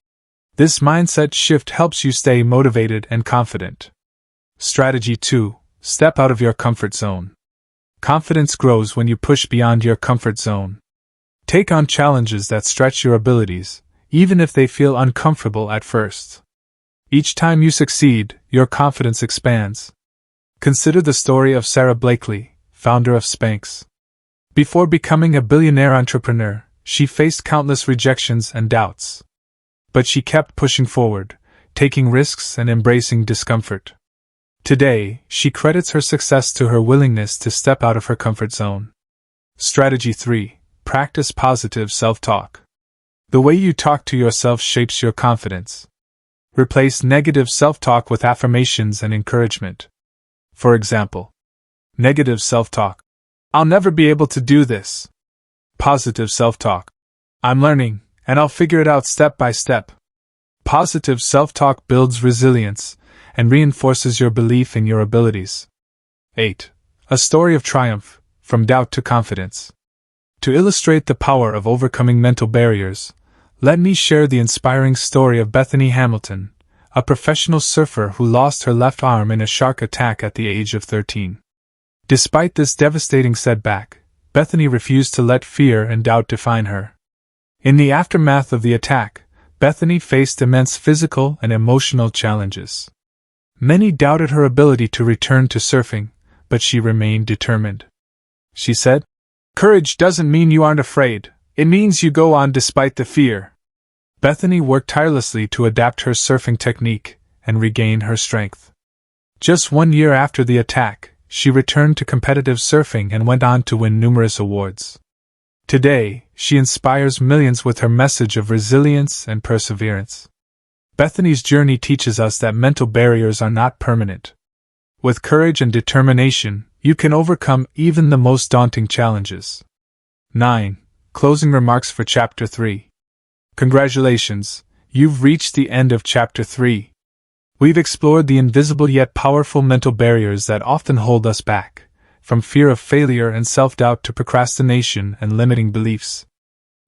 This mindset shift helps you stay motivated and confident. Strategy 2. Step out of your comfort zone. Confidence grows when you push beyond your comfort zone. Take on challenges that stretch your abilities, even if they feel uncomfortable at first. Each time you succeed, your confidence expands. Consider the story of Sarah Blakely, founder of Spanx. Before becoming a billionaire entrepreneur, she faced countless rejections and doubts. But she kept pushing forward, taking risks and embracing discomfort. Today, she credits her success to her willingness to step out of her comfort zone. Strategy 3. Practice positive self-talk. The way you talk to yourself shapes your confidence. Replace negative self-talk with affirmations and encouragement. For example, negative self-talk: I'll never be able to do this. Positive self-talk: I'm learning, and I'll figure it out step by step. Positive self-talk builds resilience and reinforces your belief in your abilities. 8. A story of triumph, from doubt to confidence. To illustrate the power of overcoming mental barriers, let me share the inspiring story of Bethany Hamilton, a professional surfer who lost her left arm in a shark attack at the age of 13. Despite this devastating setback, Bethany refused to let fear and doubt define her. In the aftermath of the attack, Bethany faced immense physical and emotional challenges. Many doubted her ability to return to surfing, but she remained determined. She said, "Courage doesn't mean you aren't afraid, it means you go on despite the fear." Bethany worked tirelessly to adapt her surfing technique and regain her strength. Just 1 year after the attack, she returned to competitive surfing and went on to win numerous awards. Today, she inspires millions with her message of resilience and perseverance. Bethany's journey teaches us that mental barriers are not permanent. With courage and determination, you can overcome even the most daunting challenges. 9. Closing remarks for Chapter 3. Congratulations, you've reached the end of Chapter 3. We've explored the invisible yet powerful mental barriers that often hold us back, from fear of failure and self-doubt to procrastination and limiting beliefs.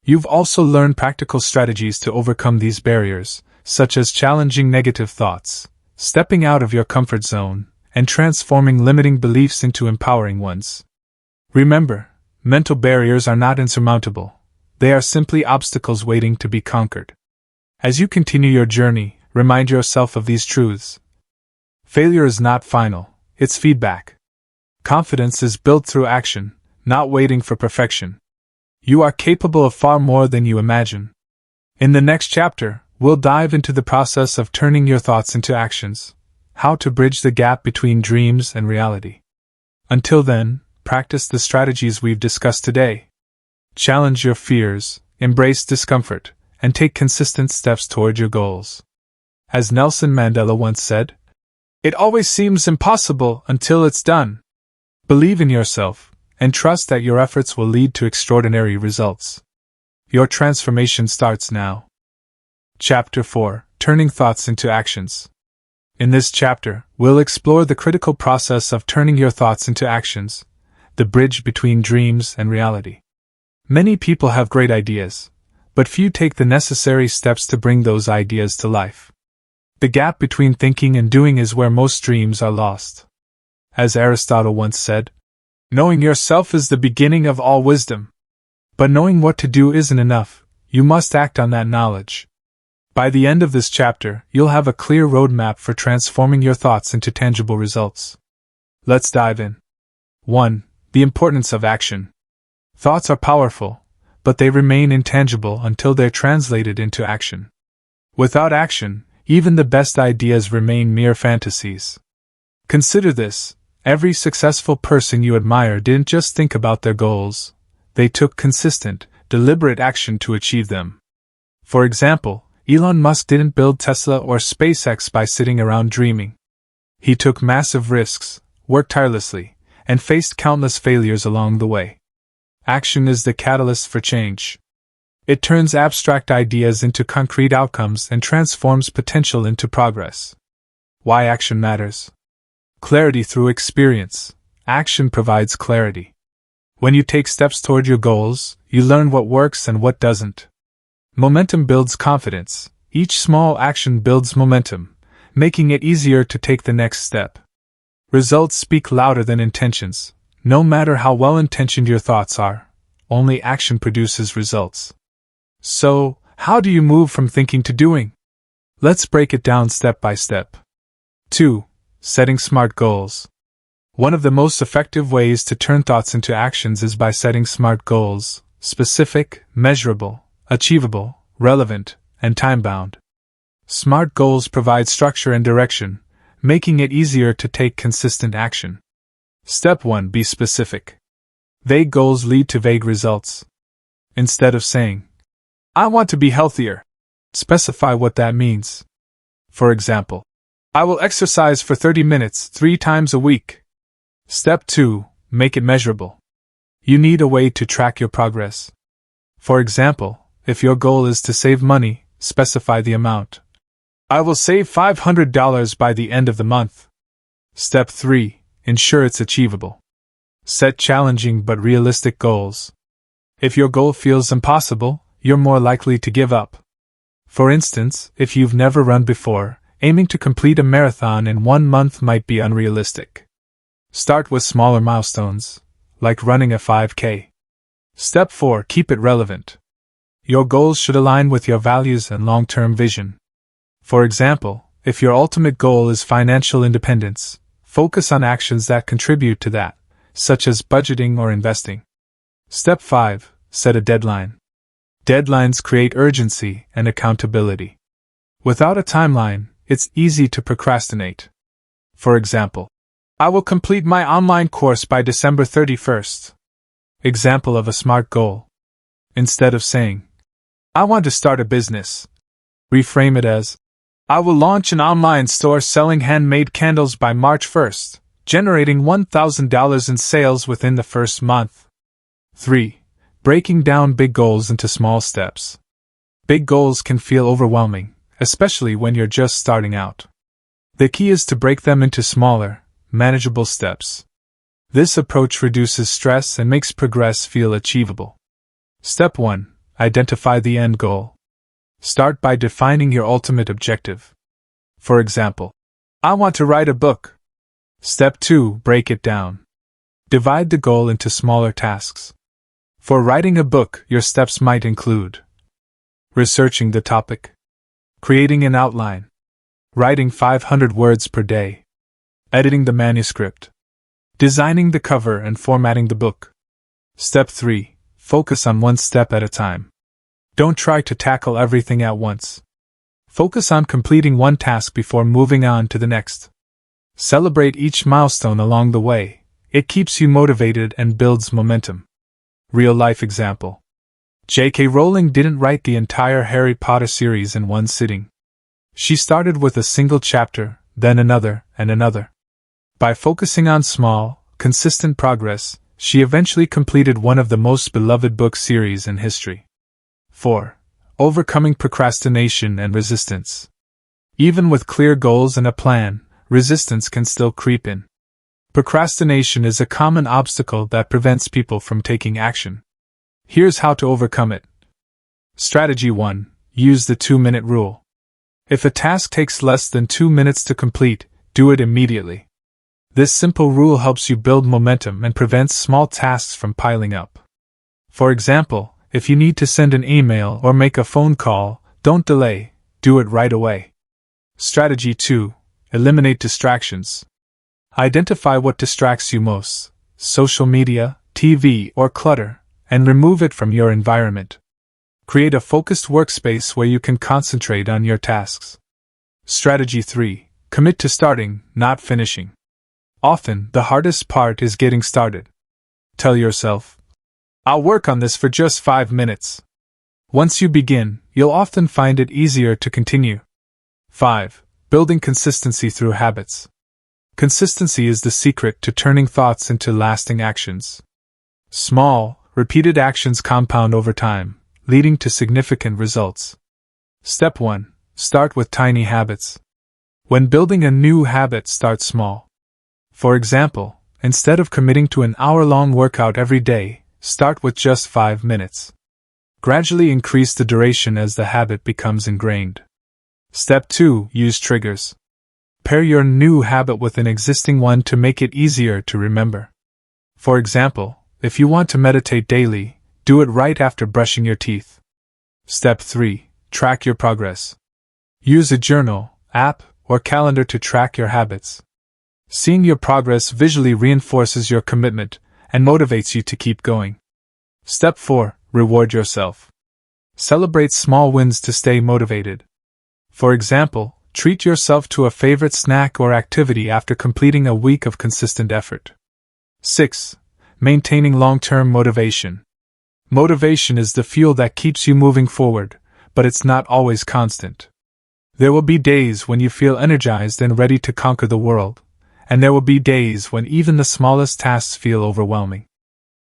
You've also learned practical strategies to overcome these barriers, such as challenging negative thoughts, stepping out of your comfort zone, and transforming limiting beliefs into empowering ones. Remember, mental barriers are not insurmountable. They are simply obstacles waiting to be conquered. As you continue your journey, remind yourself of these truths. Failure is not final, it's feedback. Confidence is built through action, not waiting for perfection. You are capable of far more than you imagine. In the next chapter, we'll dive into the process of turning your thoughts into actions, how to bridge the gap between dreams and reality. Until then, practice the strategies we've discussed today. Challenge your fears, embrace discomfort, and take consistent steps toward your goals. As Nelson Mandela once said, "It always seems impossible until it's done." Believe in yourself, and trust that your efforts will lead to extraordinary results. Your transformation starts now. Chapter 4. Turning Thoughts into Actions. In this chapter, we'll explore the critical process of turning your thoughts into actions, the bridge between dreams and reality. Many people have great ideas, but few take the necessary steps to bring those ideas to life. The gap between thinking and doing is where most dreams are lost. As Aristotle once said, "Knowing yourself is the beginning of all wisdom." But knowing what to do isn't enough, you must act on that knowledge. By the end of this chapter, you'll have a clear roadmap for transforming your thoughts into tangible results. Let's dive in. 1. The importance of action. Thoughts are powerful, but they remain intangible until they're translated into action. Without action, even the best ideas remain mere fantasies. Consider this: every successful person you admire didn't just think about their goals, they took consistent, deliberate action to achieve them. For example, Elon Musk didn't build Tesla or SpaceX by sitting around dreaming. He took massive risks, worked tirelessly, and faced countless failures along the way. Action is the catalyst for change. It turns abstract ideas into concrete outcomes and transforms potential into progress. Why action matters. Clarity through experience. Action provides clarity. When you take steps toward your goals, you learn what works and what doesn't. Momentum builds confidence. Each small action builds momentum, making it easier to take the next step. Results speak louder than intentions. No matter how well-intentioned your thoughts are, only action produces results. So, how do you move from thinking to doing? Let's break it down step by step. 2. Setting smart goals. One of the most effective ways to turn thoughts into actions is by setting smart goals, specific, measurable, achievable, relevant, and time-bound. Smart goals provide structure and direction, making it easier to take consistent action. Step 1. Be specific. Vague goals lead to vague results. Instead of saying, "I want to be healthier," specify what that means. For example, "I will exercise for 30 minutes 3 times a week." Step 2. Make it measurable. You need a way to track your progress. For example, if your goal is to save money, specify the amount. "I will save $500 by the end of the month." Step 3. Ensure it's achievable. Set challenging but realistic goals. If your goal feels impossible, you're more likely to give up. For instance, if you've never run before, aiming to complete a marathon in 1 month might be unrealistic. Start with smaller milestones, like running a 5K. Step 4. Keep it relevant. Your goals should align with your values and long-term vision. For example, if your ultimate goal is financial independence, focus on actions that contribute to that, such as budgeting or investing. Step 5. Set a deadline. Deadlines create urgency and accountability. Without a timeline, it's easy to procrastinate. For example, "I will complete my online course by December 31st. Example of a smart goal. Instead of saying, "I want to start a business," reframe it as, "I will launch an online store selling handmade candles by March 1st, generating $1,000 in sales within the first month." 3. Breaking down big goals into small steps. Big goals can feel overwhelming, especially when you're just starting out. The key is to break them into smaller, manageable steps. This approach reduces stress and makes progress feel achievable. Step 1. Identify the end goal. Start by defining your ultimate objective. For example, "I want to write a book." Step 2. Break it down. Divide the goal into smaller tasks. For writing a book, your steps might include researching the topic, creating an outline, writing 500 words per day, editing the manuscript, designing the cover and formatting the book. Step 3. Focus on one step at a time. Don't try to tackle everything at once. Focus on completing one task before moving on to the next. Celebrate each milestone along the way. It keeps you motivated and builds momentum. Real-life example. J.K. Rowling didn't write the entire Harry Potter series in one sitting. She started with a single chapter, then another, and another. By focusing on small, consistent progress, she eventually completed one of the most beloved book series in history. 4. Overcoming procrastination and resistance. Even with clear goals and a plan, resistance can still creep in. Procrastination is a common obstacle that prevents people from taking action. Here's how to overcome it. Strategy 1. Use the 2-minute rule. If a task takes less than 2 minutes to complete, do it immediately. This simple rule helps you build momentum and prevents small tasks from piling up. For example, if you need to send an email or make a phone call, don't delay, do it right away. Strategy 2. Eliminate distractions. Identify what distracts you most, social media, TV, or clutter, and remove it from your environment. Create a focused workspace where you can concentrate on your tasks. Strategy 3. Commit to starting, not finishing. Often, the hardest part is getting started. Tell yourself, "I'll work on this for just 5 minutes." Once you begin, you'll often find it easier to continue. 5. Building consistency through habits. Consistency is the secret to turning thoughts into lasting actions. Small, repeated actions compound over time, leading to significant results. Step 1. Start with tiny habits. When building a new habit, start small. For example, instead of committing to an hour-long workout every day, start with just 5 minutes. Gradually increase the duration as the habit becomes ingrained. Step 2. Use triggers. Pair your new habit with an existing one to make it easier to remember. For example, if you want to meditate daily, do it right after brushing your teeth. Step 3. Track your progress. Use a journal, app, or calendar to track your habits. Seeing your progress visually reinforces your commitment and motivates you to keep going. Step 4. Reward yourself. Celebrate small wins to stay motivated. For example, treat yourself to a favorite snack or activity after completing a week of consistent effort. 6. Maintaining long-term motivation. Motivation is the fuel that keeps you moving forward, but it's not always constant. There will be days when you feel energized and ready to conquer the world, and there will be days when even the smallest tasks feel overwhelming.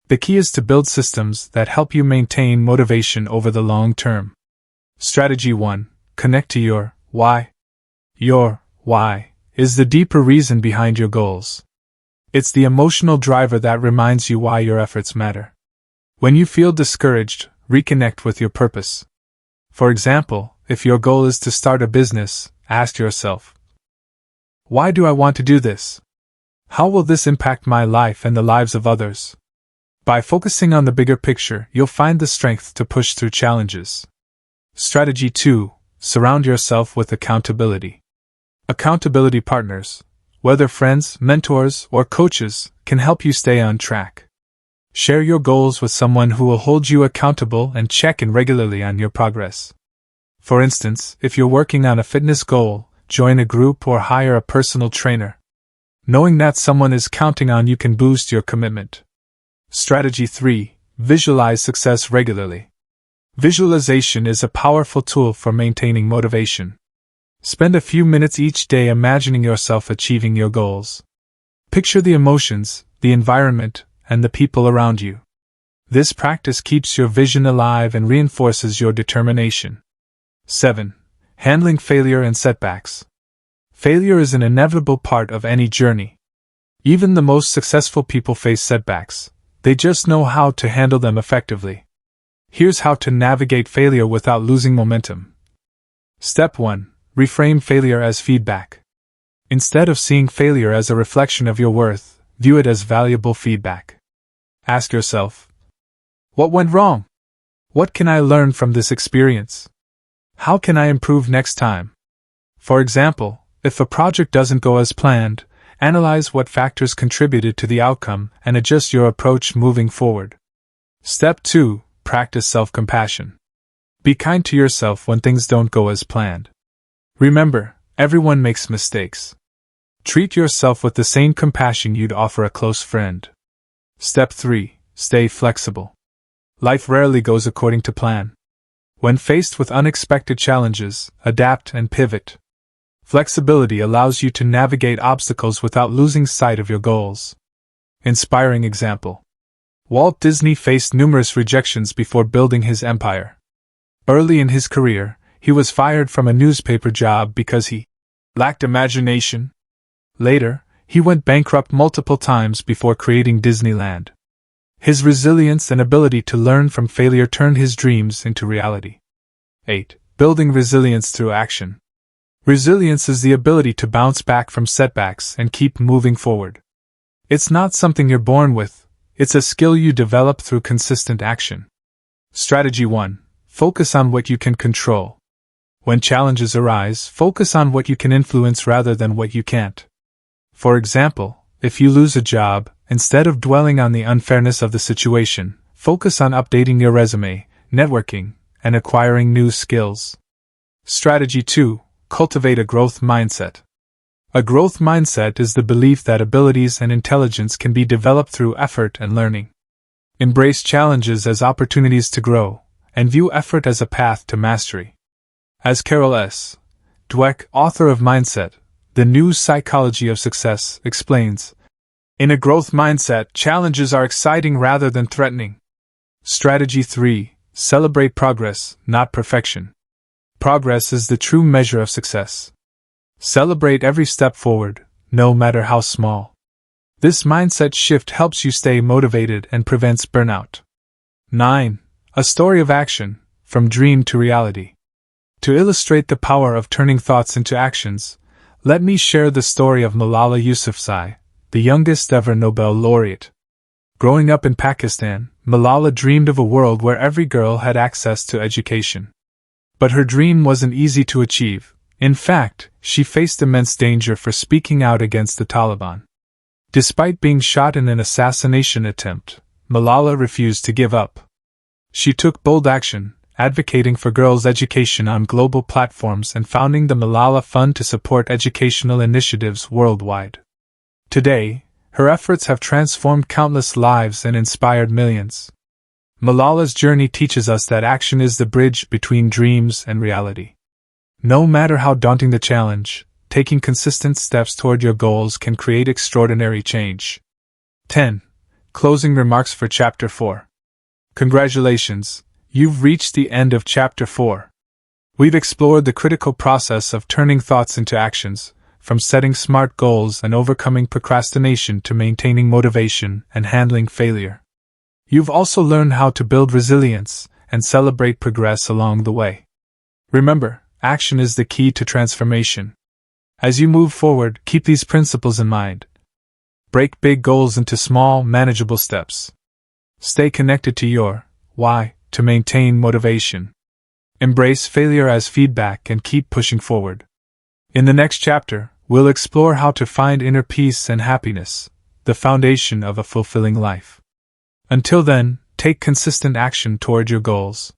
The key is to build systems that help you maintain motivation over the long term. Strategy 1. Connect to your why. Your why is the deeper reason behind your goals. It's the emotional driver that reminds you why your efforts matter. When you feel discouraged, reconnect with your purpose. For example, if your goal is to start a business, ask yourself, why do I want to do this? How will this impact my life and the lives of others? By focusing on the bigger picture, you'll find the strength to push through challenges. Strategy 2. Surround yourself with accountability. Accountability partners, whether friends, mentors, or coaches, can help you stay on track. Share your goals with someone who will hold you accountable and check in regularly on your progress. For instance, if you're working on a fitness goal, join a group or hire a personal trainer. Knowing that someone is counting on you can boost your commitment. Strategy 3. Visualize success regularly. Visualization is a powerful tool for maintaining motivation. Spend a few minutes each day imagining yourself achieving your goals. Picture the emotions, the environment, and the people around you. This practice keeps your vision alive and reinforces your determination. 7. Handling failure and setbacks. Failure is an inevitable part of any journey. Even the most successful people face setbacks. They just know how to handle them effectively. Here's how to navigate failure without losing momentum. Step 1. Reframe failure as feedback. Instead of seeing failure as a reflection of your worth, view it as valuable feedback. Ask yourself, what went wrong? What can I learn from this experience? How can I improve next time? For example, if a project doesn't go as planned, analyze what factors contributed to the outcome and adjust your approach moving forward. Step 2. Practice self-compassion. Be kind to yourself when things don't go as planned. Remember, everyone makes mistakes. Treat yourself with the same compassion you'd offer a close friend. Step 3. Stay flexible. Life rarely goes according to plan. When faced with unexpected challenges, adapt and pivot. Flexibility allows you to navigate obstacles without losing sight of your goals. Inspiring example. Walt Disney faced numerous rejections before building his empire. Early in his career, he was fired from a newspaper job because he lacked imagination. Later, he went bankrupt multiple times before creating Disneyland. His resilience and ability to learn from failure turned his dreams into reality. 8. Building resilience through action. Resilience is the ability to bounce back from setbacks and keep moving forward. It's not something you're born with, it's a skill you develop through consistent action. Strategy 1. Focus on what you can control. When challenges arise, focus on what you can influence rather than what you can't. For example, if you lose a job, instead of dwelling on the unfairness of the situation, focus on updating your resume, networking, and acquiring new skills. Strategy 2. Cultivate a growth mindset. A growth mindset is the belief that abilities and intelligence can be developed through effort and learning. Embrace challenges as opportunities to grow, and view effort as a path to mastery. As Carol S. Dweck, author of Mindset, The New Psychology of Success, explains. In a growth mindset, challenges are exciting rather than threatening. Strategy 3. Celebrate progress, not perfection. Progress is the true measure of success. Celebrate every step forward, no matter how small. This mindset shift helps you stay motivated and prevents burnout. 9. A story of action, from dream to reality. To illustrate the power of turning thoughts into actions, let me share the story of Malala Yousafzai, the youngest ever Nobel laureate. Growing up in Pakistan, Malala dreamed of a world where every girl had access to education. But her dream wasn't easy to achieve. In fact, she faced immense danger for speaking out against the Taliban. Despite being shot in an assassination attempt, Malala refused to give up. She took bold action, advocating for girls' education on global platforms and founding the Malala Fund to support educational initiatives worldwide. Today, her efforts have transformed countless lives and inspired millions. Malala's journey teaches us that action is the bridge between dreams and reality. No matter how daunting the challenge, taking consistent steps toward your goals can create extraordinary change. 10. Closing remarks for Chapter 4. Congratulations, you've reached the end of Chapter 4. We've explored the critical process of turning thoughts into actions, from setting smart goals and overcoming procrastination to maintaining motivation and handling failure. You've also learned how to build resilience and celebrate progress along the way. Remember, action is the key to transformation. As you move forward, keep these principles in mind. Break big goals into small, manageable steps. Stay connected to your why to maintain motivation. Embrace failure as feedback and keep pushing forward. In the next chapter, we'll explore how to find inner peace and happiness, the foundation of a fulfilling life. Until then, take consistent action toward your goals.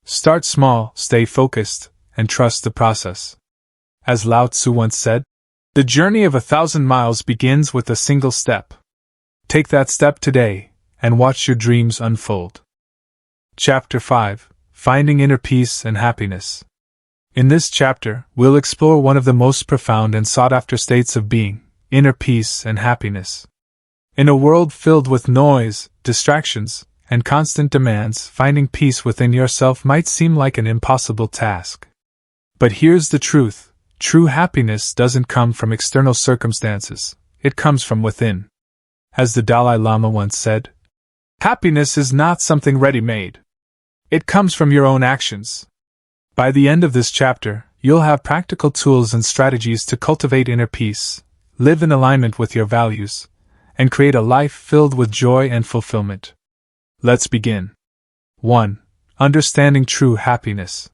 Start small, stay focused, and trust the process. As Lao Tzu once said, the journey of 1,000 miles begins with a single step. Take that step today, and watch your dreams unfold. Chapter 5. Finding Inner Peace and Happiness. In this chapter, we'll explore one of the most profound and sought-after states of being, inner peace and happiness. In a world filled with noise, distractions, and constant demands, finding peace within yourself might seem like an impossible task. But here's the truth. True happiness doesn't come from external circumstances, it comes from within. As the Dalai Lama once said, happiness is not something ready-made. It comes from your own actions. By the end of this chapter, you'll have practical tools and strategies to cultivate inner peace, live in alignment with your values, and create a life filled with joy and fulfillment. Let's begin. 1. Understanding true happiness.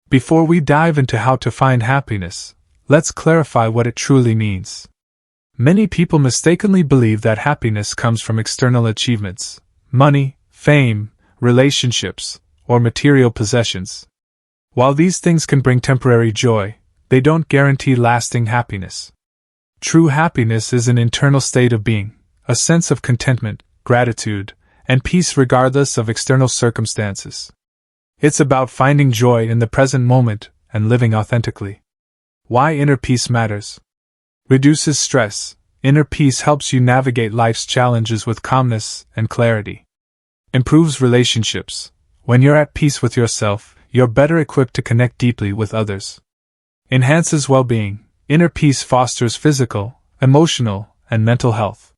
Before we dive into how to find happiness, let's clarify what it truly means. Many people mistakenly believe that happiness comes from external achievements, money, fame, relationships, or material possessions. While these things can bring temporary joy, they don't guarantee lasting happiness. True happiness is an internal state of being, a sense of contentment, gratitude, and peace regardless of external circumstances. It's about finding joy in the present moment and living authentically. Why inner peace matters. Reduces stress. Inner peace helps you navigate life's challenges with calmness and clarity. Improves relationships. When you're at peace with yourself, you're better equipped to connect deeply with others. Enhances well-being. Inner peace fosters physical, emotional, and mental health.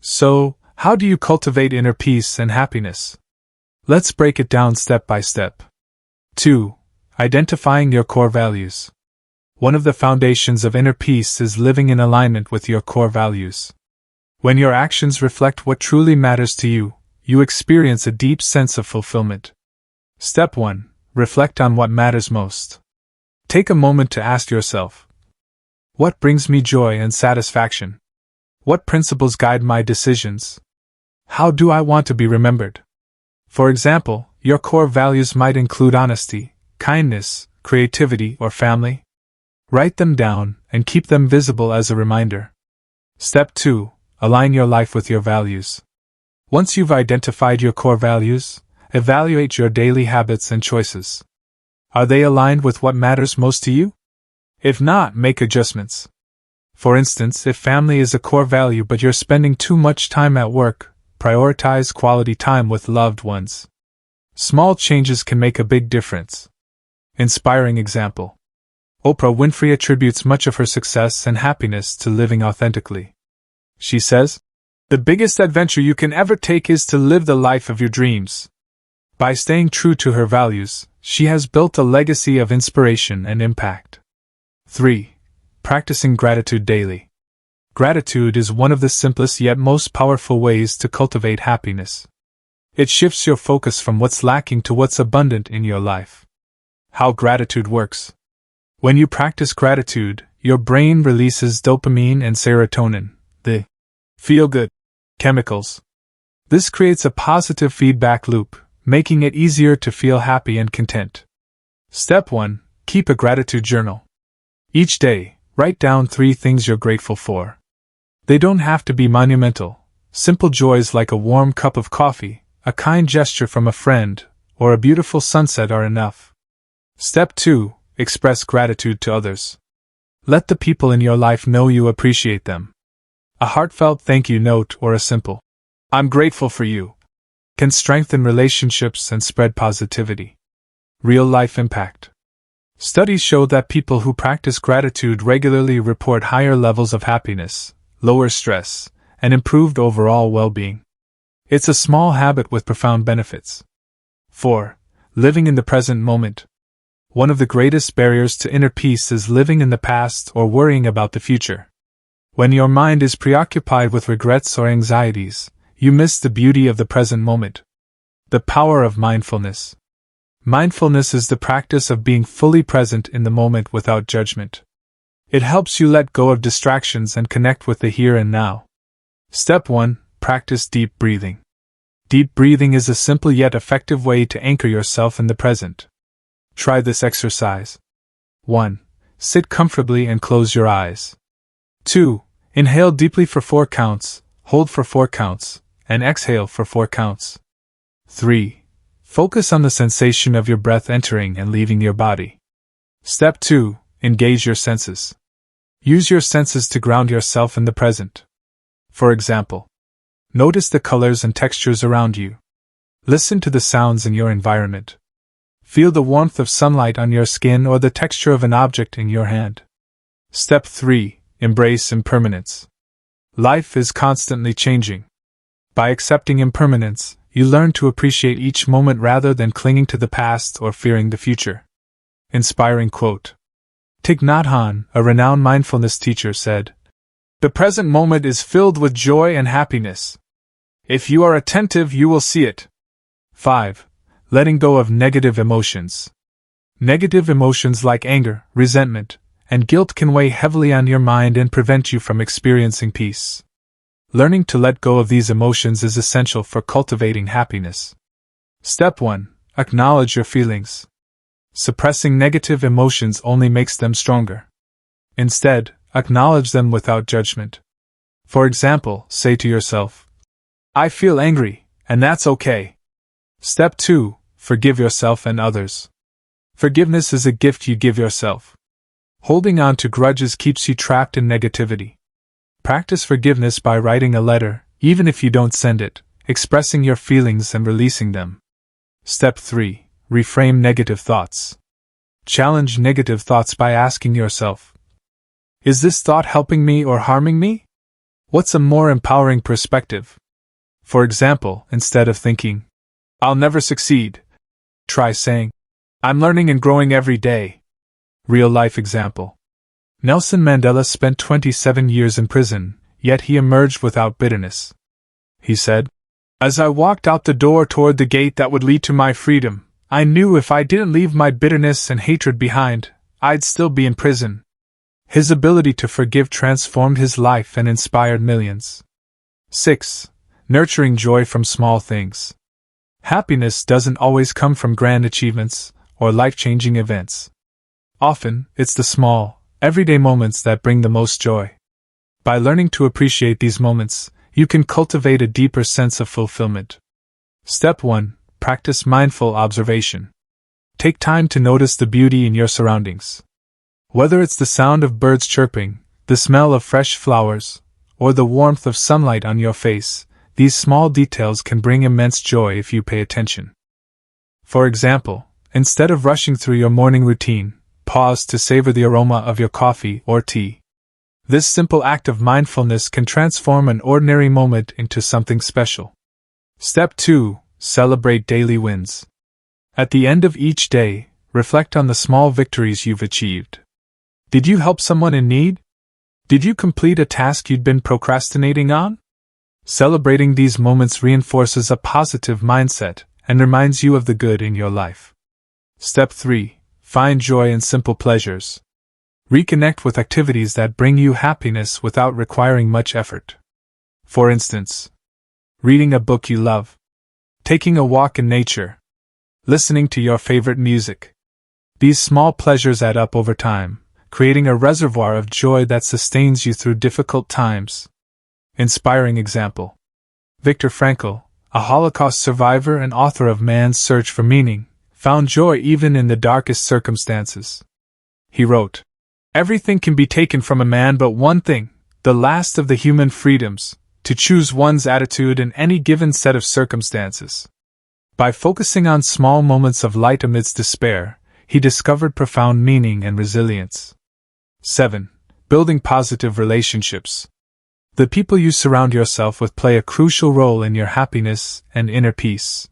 So, how do you cultivate inner peace and happiness? Let's break it down step by step. 2. Identifying your core values. One of the foundations of inner peace is living in alignment with your core values. When your actions reflect what truly matters to you, you experience a deep sense of fulfillment. Step 1. Reflect on what matters most. Take a moment to ask yourself, what brings me joy and satisfaction? What principles guide my decisions? How do I want to be remembered? For example, your core values might include honesty, kindness, creativity, or family. Write them down and keep them visible as a reminder. Step 2. Align your life with your values. Once you've identified your core values, evaluate your daily habits and choices. Are they aligned with what matters most to you? If not, make adjustments. For instance, if family is a core value but you're spending too much time at work, prioritize quality time with loved ones. Small changes can make a big difference. Inspiring example. Oprah Winfrey attributes much of her success and happiness to living authentically. She says, "The biggest adventure you can ever take is to live the life of your dreams." By staying true to her values, she has built a legacy of inspiration and impact. 3. Practicing gratitude daily. Gratitude is one of the simplest yet most powerful ways to cultivate happiness. It shifts your focus from what's lacking to what's abundant in your life. How gratitude works. When you practice gratitude, your brain releases dopamine and serotonin, the feel-good chemicals. This creates a positive feedback loop, making it easier to feel happy and content. Step 1. Keep a gratitude journal. Each day, write down 3 things you're grateful for. They don't have to be monumental. Simple joys like a warm cup of coffee, a kind gesture from a friend, or a beautiful sunset are enough. Step 2. Express gratitude to others. Let the people in your life know you appreciate them. A heartfelt thank you note or a simple, "I'm grateful for you," can strengthen relationships and spread positivity. Real-life impact. Studies show that people who practice gratitude regularly report higher levels of happiness, lower stress, and improved overall well-being. It's a small habit with profound benefits. 4. Living in the present moment. One of the greatest barriers to inner peace is living in the past or worrying about the future. When your mind is preoccupied with regrets or anxieties, you miss the beauty of the present moment. The power of mindfulness. Mindfulness is the practice of being fully present in the moment without judgment. It helps you let go of distractions and connect with the here and now. Step 1. Practice deep breathing. Deep breathing is a simple yet effective way to anchor yourself in the present. Try this exercise. 1. Sit comfortably and close your eyes. 2. Inhale deeply for 4 counts, hold for 4 counts, and exhale for 4 counts. 3. Focus on the sensation of your breath entering and leaving your body. Step 2. Engage your senses. Use your senses to ground yourself in the present. For example, notice the colors and textures around you. Listen to the sounds in your environment. Feel the warmth of sunlight on your skin or the texture of an object in your hand. Step 3. Embrace impermanence. Life is constantly changing. By accepting impermanence, you learn to appreciate each moment rather than clinging to the past or fearing the future. Inspiring quote. Thich Nhat Hanh, a renowned mindfulness teacher, said, "The present moment is filled with joy and happiness. If you are attentive, you will see it." 5. Letting go of negative emotions. Negative emotions like anger, resentment, and guilt can weigh heavily on your mind and prevent you from experiencing peace. Learning to let go of these emotions is essential for cultivating happiness. Step 1. Acknowledge your feelings. Suppressing negative emotions only makes them stronger. Instead, acknowledge them without judgment. For example, say to yourself, "I feel angry, and that's okay." Step 2. Forgive yourself and others. Forgiveness is a gift you give yourself. Holding on to grudges keeps you trapped in negativity. Practice forgiveness by writing a letter, even if you don't send it, expressing your feelings and releasing them. Step 3. Reframe negative thoughts. Challenge negative thoughts by asking yourself, "Is this thought helping me or harming me? What's a more empowering perspective?" For example, instead of thinking, "I'll never succeed," try saying, "I'm learning and growing every day." Real-life example. Nelson Mandela spent 27 years in prison, yet he emerged without bitterness. He said, "As I walked out the door toward the gate that would lead to my freedom, I knew if I didn't leave my bitterness and hatred behind, I'd still be in prison." His ability to forgive transformed his life and inspired millions. 6. Nurturing joy from small things. Happiness doesn't always come from grand achievements or life-changing events. Often, it's the small, everyday moments that bring the most joy. By learning to appreciate these moments, you can cultivate a deeper sense of fulfillment. Step 1. Practice mindful observation. Take time to notice the beauty in your surroundings. Whether it's the sound of birds chirping, the smell of fresh flowers, or the warmth of sunlight on your face. These small details can bring immense joy if you pay attention. For example, instead of rushing through your morning routine, pause to savor the aroma of your coffee or tea. This simple act of mindfulness can transform an ordinary moment into something special. Step 2. Celebrate daily wins. At the end of each day, reflect on the small victories you've achieved. Did you help someone in need? Did you complete a task you'd been procrastinating on? Celebrating these moments reinforces a positive mindset and reminds you of the good in your life. Step 3. Find joy in simple pleasures. Reconnect with activities that bring you happiness without requiring much effort. For instance, reading a book you love, taking a walk in nature, listening to your favorite music. These small pleasures add up over time, creating a reservoir of joy that sustains you through difficult times. Inspiring example. Viktor Frankl, a Holocaust survivor and author of Man's Search for Meaning, found joy even in the darkest circumstances. He wrote, "Everything can be taken from a man but one thing, the last of the human freedoms, to choose one's attitude in any given set of circumstances." By focusing on small moments of light amidst despair, he discovered profound meaning and resilience. 7. Building positive relationships. The people you surround yourself with play a crucial role in your happiness and inner peace.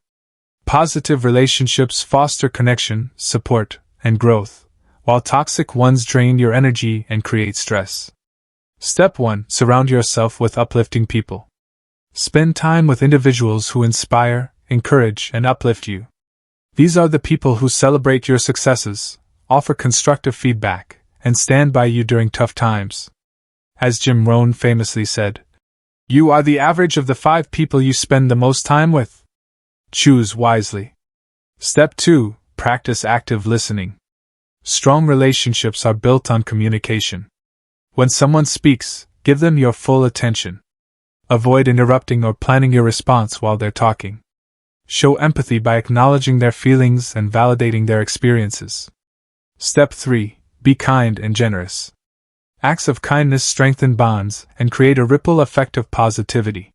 Positive relationships foster connection, support, and growth, while toxic ones drain your energy and create stress. Step 1. Surround yourself with uplifting people. Spend time with individuals who inspire, encourage, and uplift you. These are the people who celebrate your successes, offer constructive feedback, and stand by you during tough times. As Jim Rohn famously said, "You are the average of the 5 people you spend the most time with." Choose wisely. Step 2. Practice active listening. Strong relationships are built on communication. When someone speaks, give them your full attention. Avoid interrupting or planning your response while they're talking. Show empathy by acknowledging their feelings and validating their experiences. Step 3. Be kind and generous. Acts of kindness strengthen bonds and create a ripple effect of positivity.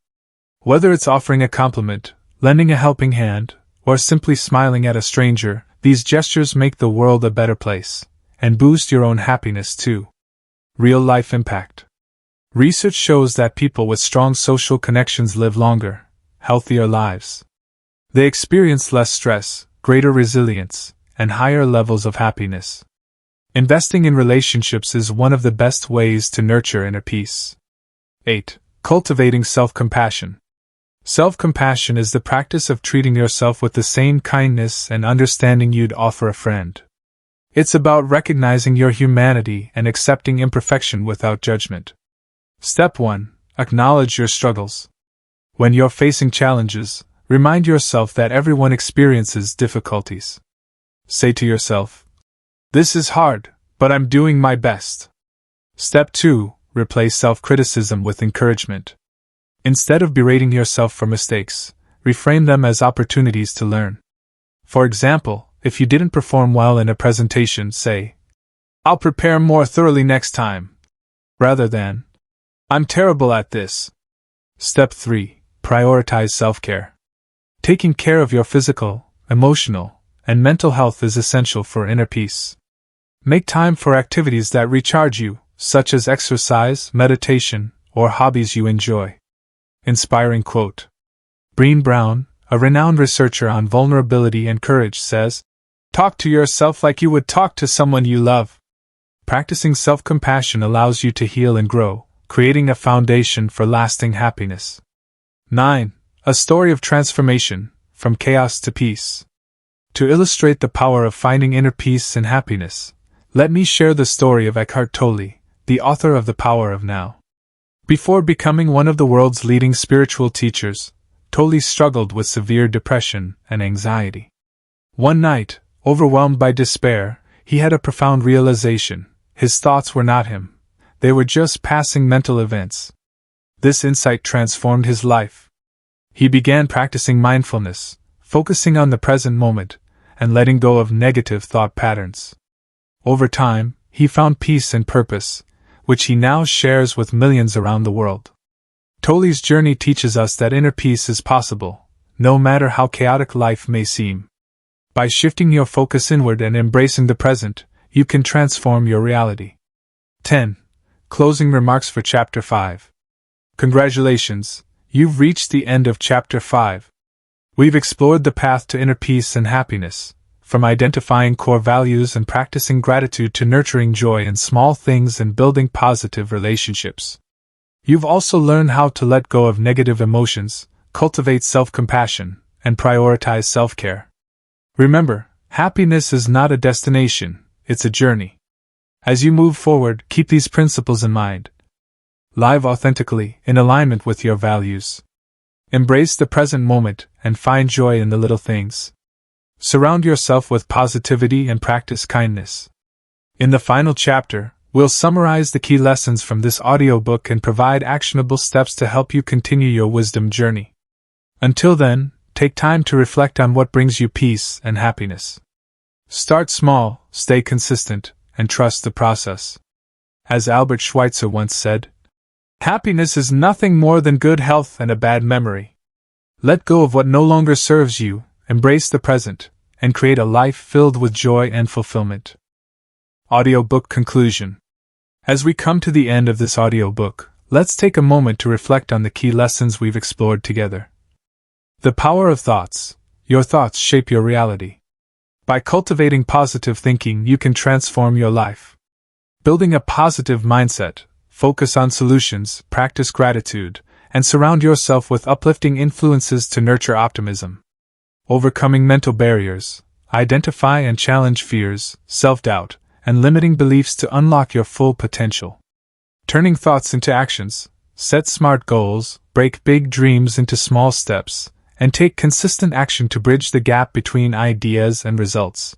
Whether it's offering a compliment, lending a helping hand, or simply smiling at a stranger, these gestures make the world a better place, and boost your own happiness too. Real-life impact. Research shows that people with strong social connections live longer, healthier lives. They experience less stress, greater resilience, and higher levels of happiness. Investing in relationships is one of the best ways to nurture inner peace. 8. Cultivating self-compassion. Self-compassion is the practice of treating yourself with the same kindness and understanding you'd offer a friend. It's about recognizing your humanity and accepting imperfection without judgment. Step 1. Acknowledge your struggles. When you're facing challenges, remind yourself that everyone experiences difficulties. Say to yourself, "This is hard, but I'm doing my best." Step 2. Replace self-criticism with encouragement. Instead of berating yourself for mistakes, reframe them as opportunities to learn. For example, if you didn't perform well in a presentation, say, "I'll prepare more thoroughly next time," rather than, "I'm terrible at this." Step 3. Prioritize self-care. Taking care of your physical, emotional, and mental health is essential for inner peace. Make time for activities that recharge you, such as exercise, meditation, or hobbies you enjoy. Inspiring quote. Brené Brown, a renowned researcher on vulnerability and courage, says, "Talk to yourself like you would talk to someone you love." Practicing self-compassion allows you to heal and grow, creating a foundation for lasting happiness. 9. A story of transformation, from chaos to peace. To illustrate the power of finding inner peace and happiness, let me share the story of Eckhart Tolle, the author of The Power of Now. Before becoming one of the world's leading spiritual teachers, Tolle struggled with severe depression and anxiety. One night, overwhelmed by despair, he had a profound realization: his thoughts were not him, they were just passing mental events. This insight transformed his life. He began practicing mindfulness, focusing on the present moment, and letting go of negative thought patterns. Over time, he found peace and purpose, which he now shares with millions around the world. Toli's journey teaches us that inner peace is possible, no matter how chaotic life may seem. By shifting your focus inward and embracing the present, you can transform your reality. 10. Closing remarks for Chapter 5. Congratulations, you've reached the end of Chapter 5. We've explored the path to inner peace and happiness, from identifying core values and practicing gratitude to nurturing joy in small things and building positive relationships. You've also learned how to let go of negative emotions, cultivate self-compassion, and prioritize self-care. Remember, happiness is not a destination, it's a journey. As you move forward, keep these principles in mind. Live authentically, in alignment with your values. Embrace the present moment and find joy in the little things. Surround yourself with positivity and practice kindness. In the final chapter, we'll summarize the key lessons from this audiobook and provide actionable steps to help you continue your wisdom journey. Until then, take time to reflect on what brings you peace and happiness. Start small, stay consistent, and trust the process. As Albert Schweitzer once said, "Happiness is nothing more than good health and a bad memory." Let go of what no longer serves you, embrace the present, and create a life filled with joy and fulfillment. Audiobook Conclusion. As we come to the end of this audiobook, let's take a moment to reflect on the key lessons we've explored together. The power of thoughts. Your thoughts shape your reality. By cultivating positive thinking, you can transform your life. Building a positive mindset, focus on solutions, practice gratitude, and surround yourself with uplifting influences to nurture optimism. Overcoming mental barriers, identify and challenge fears, self-doubt, and limiting beliefs to unlock your full potential. Turning thoughts into actions, set smart goals, break big dreams into small steps, and take consistent action to bridge the gap between ideas and results.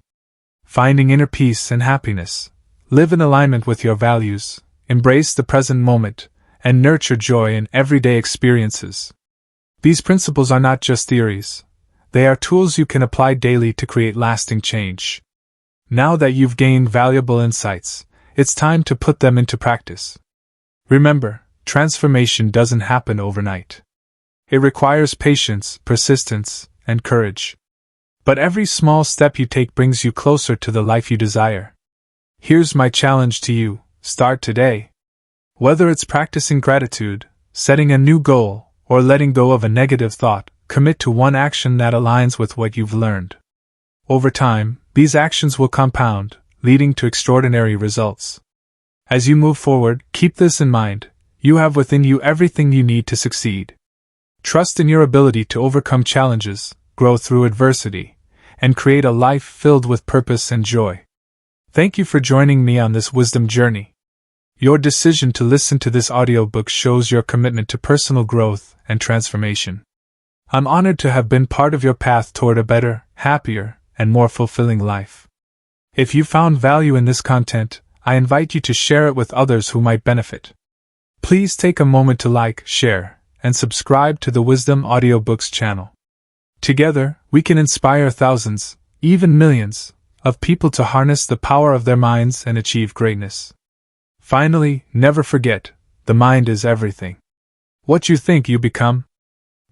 Finding inner peace and happiness. Live in alignment with your values, embrace the present moment, and nurture joy in everyday experiences. These principles are not just theories. They are tools you can apply daily to create lasting change. Now that you've gained valuable insights, it's time to put them into practice. Remember, transformation doesn't happen overnight. It requires patience, persistence, and courage. But every small step you take brings you closer to the life you desire. Here's my challenge to you: start today. Whether it's practicing gratitude, setting a new goal, or letting go of a negative thought, commit to one action that aligns with what you've learned. Over time, these actions will compound, leading to extraordinary results. As you move forward, keep this in mind: you have within you everything you need to succeed. Trust in your ability to overcome challenges, grow through adversity, and create a life filled with purpose and joy. Thank you for joining me on this wisdom journey. Your decision to listen to this audiobook shows your commitment to personal growth and transformation. I'm honored to have been part of your path toward a better, happier, and more fulfilling life. If you found value in this content, I invite you to share it with others who might benefit. Please take a moment to like, share, and subscribe to the Wisdom Audiobooks channel. Together, we can inspire thousands, even millions, of people to harness the power of their minds and achieve greatness. Finally, never forget, the mind is everything. What you think, you become.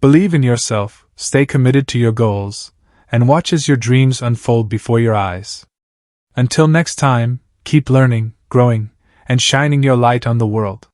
Believe in yourself, stay committed to your goals, and watch as your dreams unfold before your eyes. Until next time, keep learning, growing, and shining your light on the world.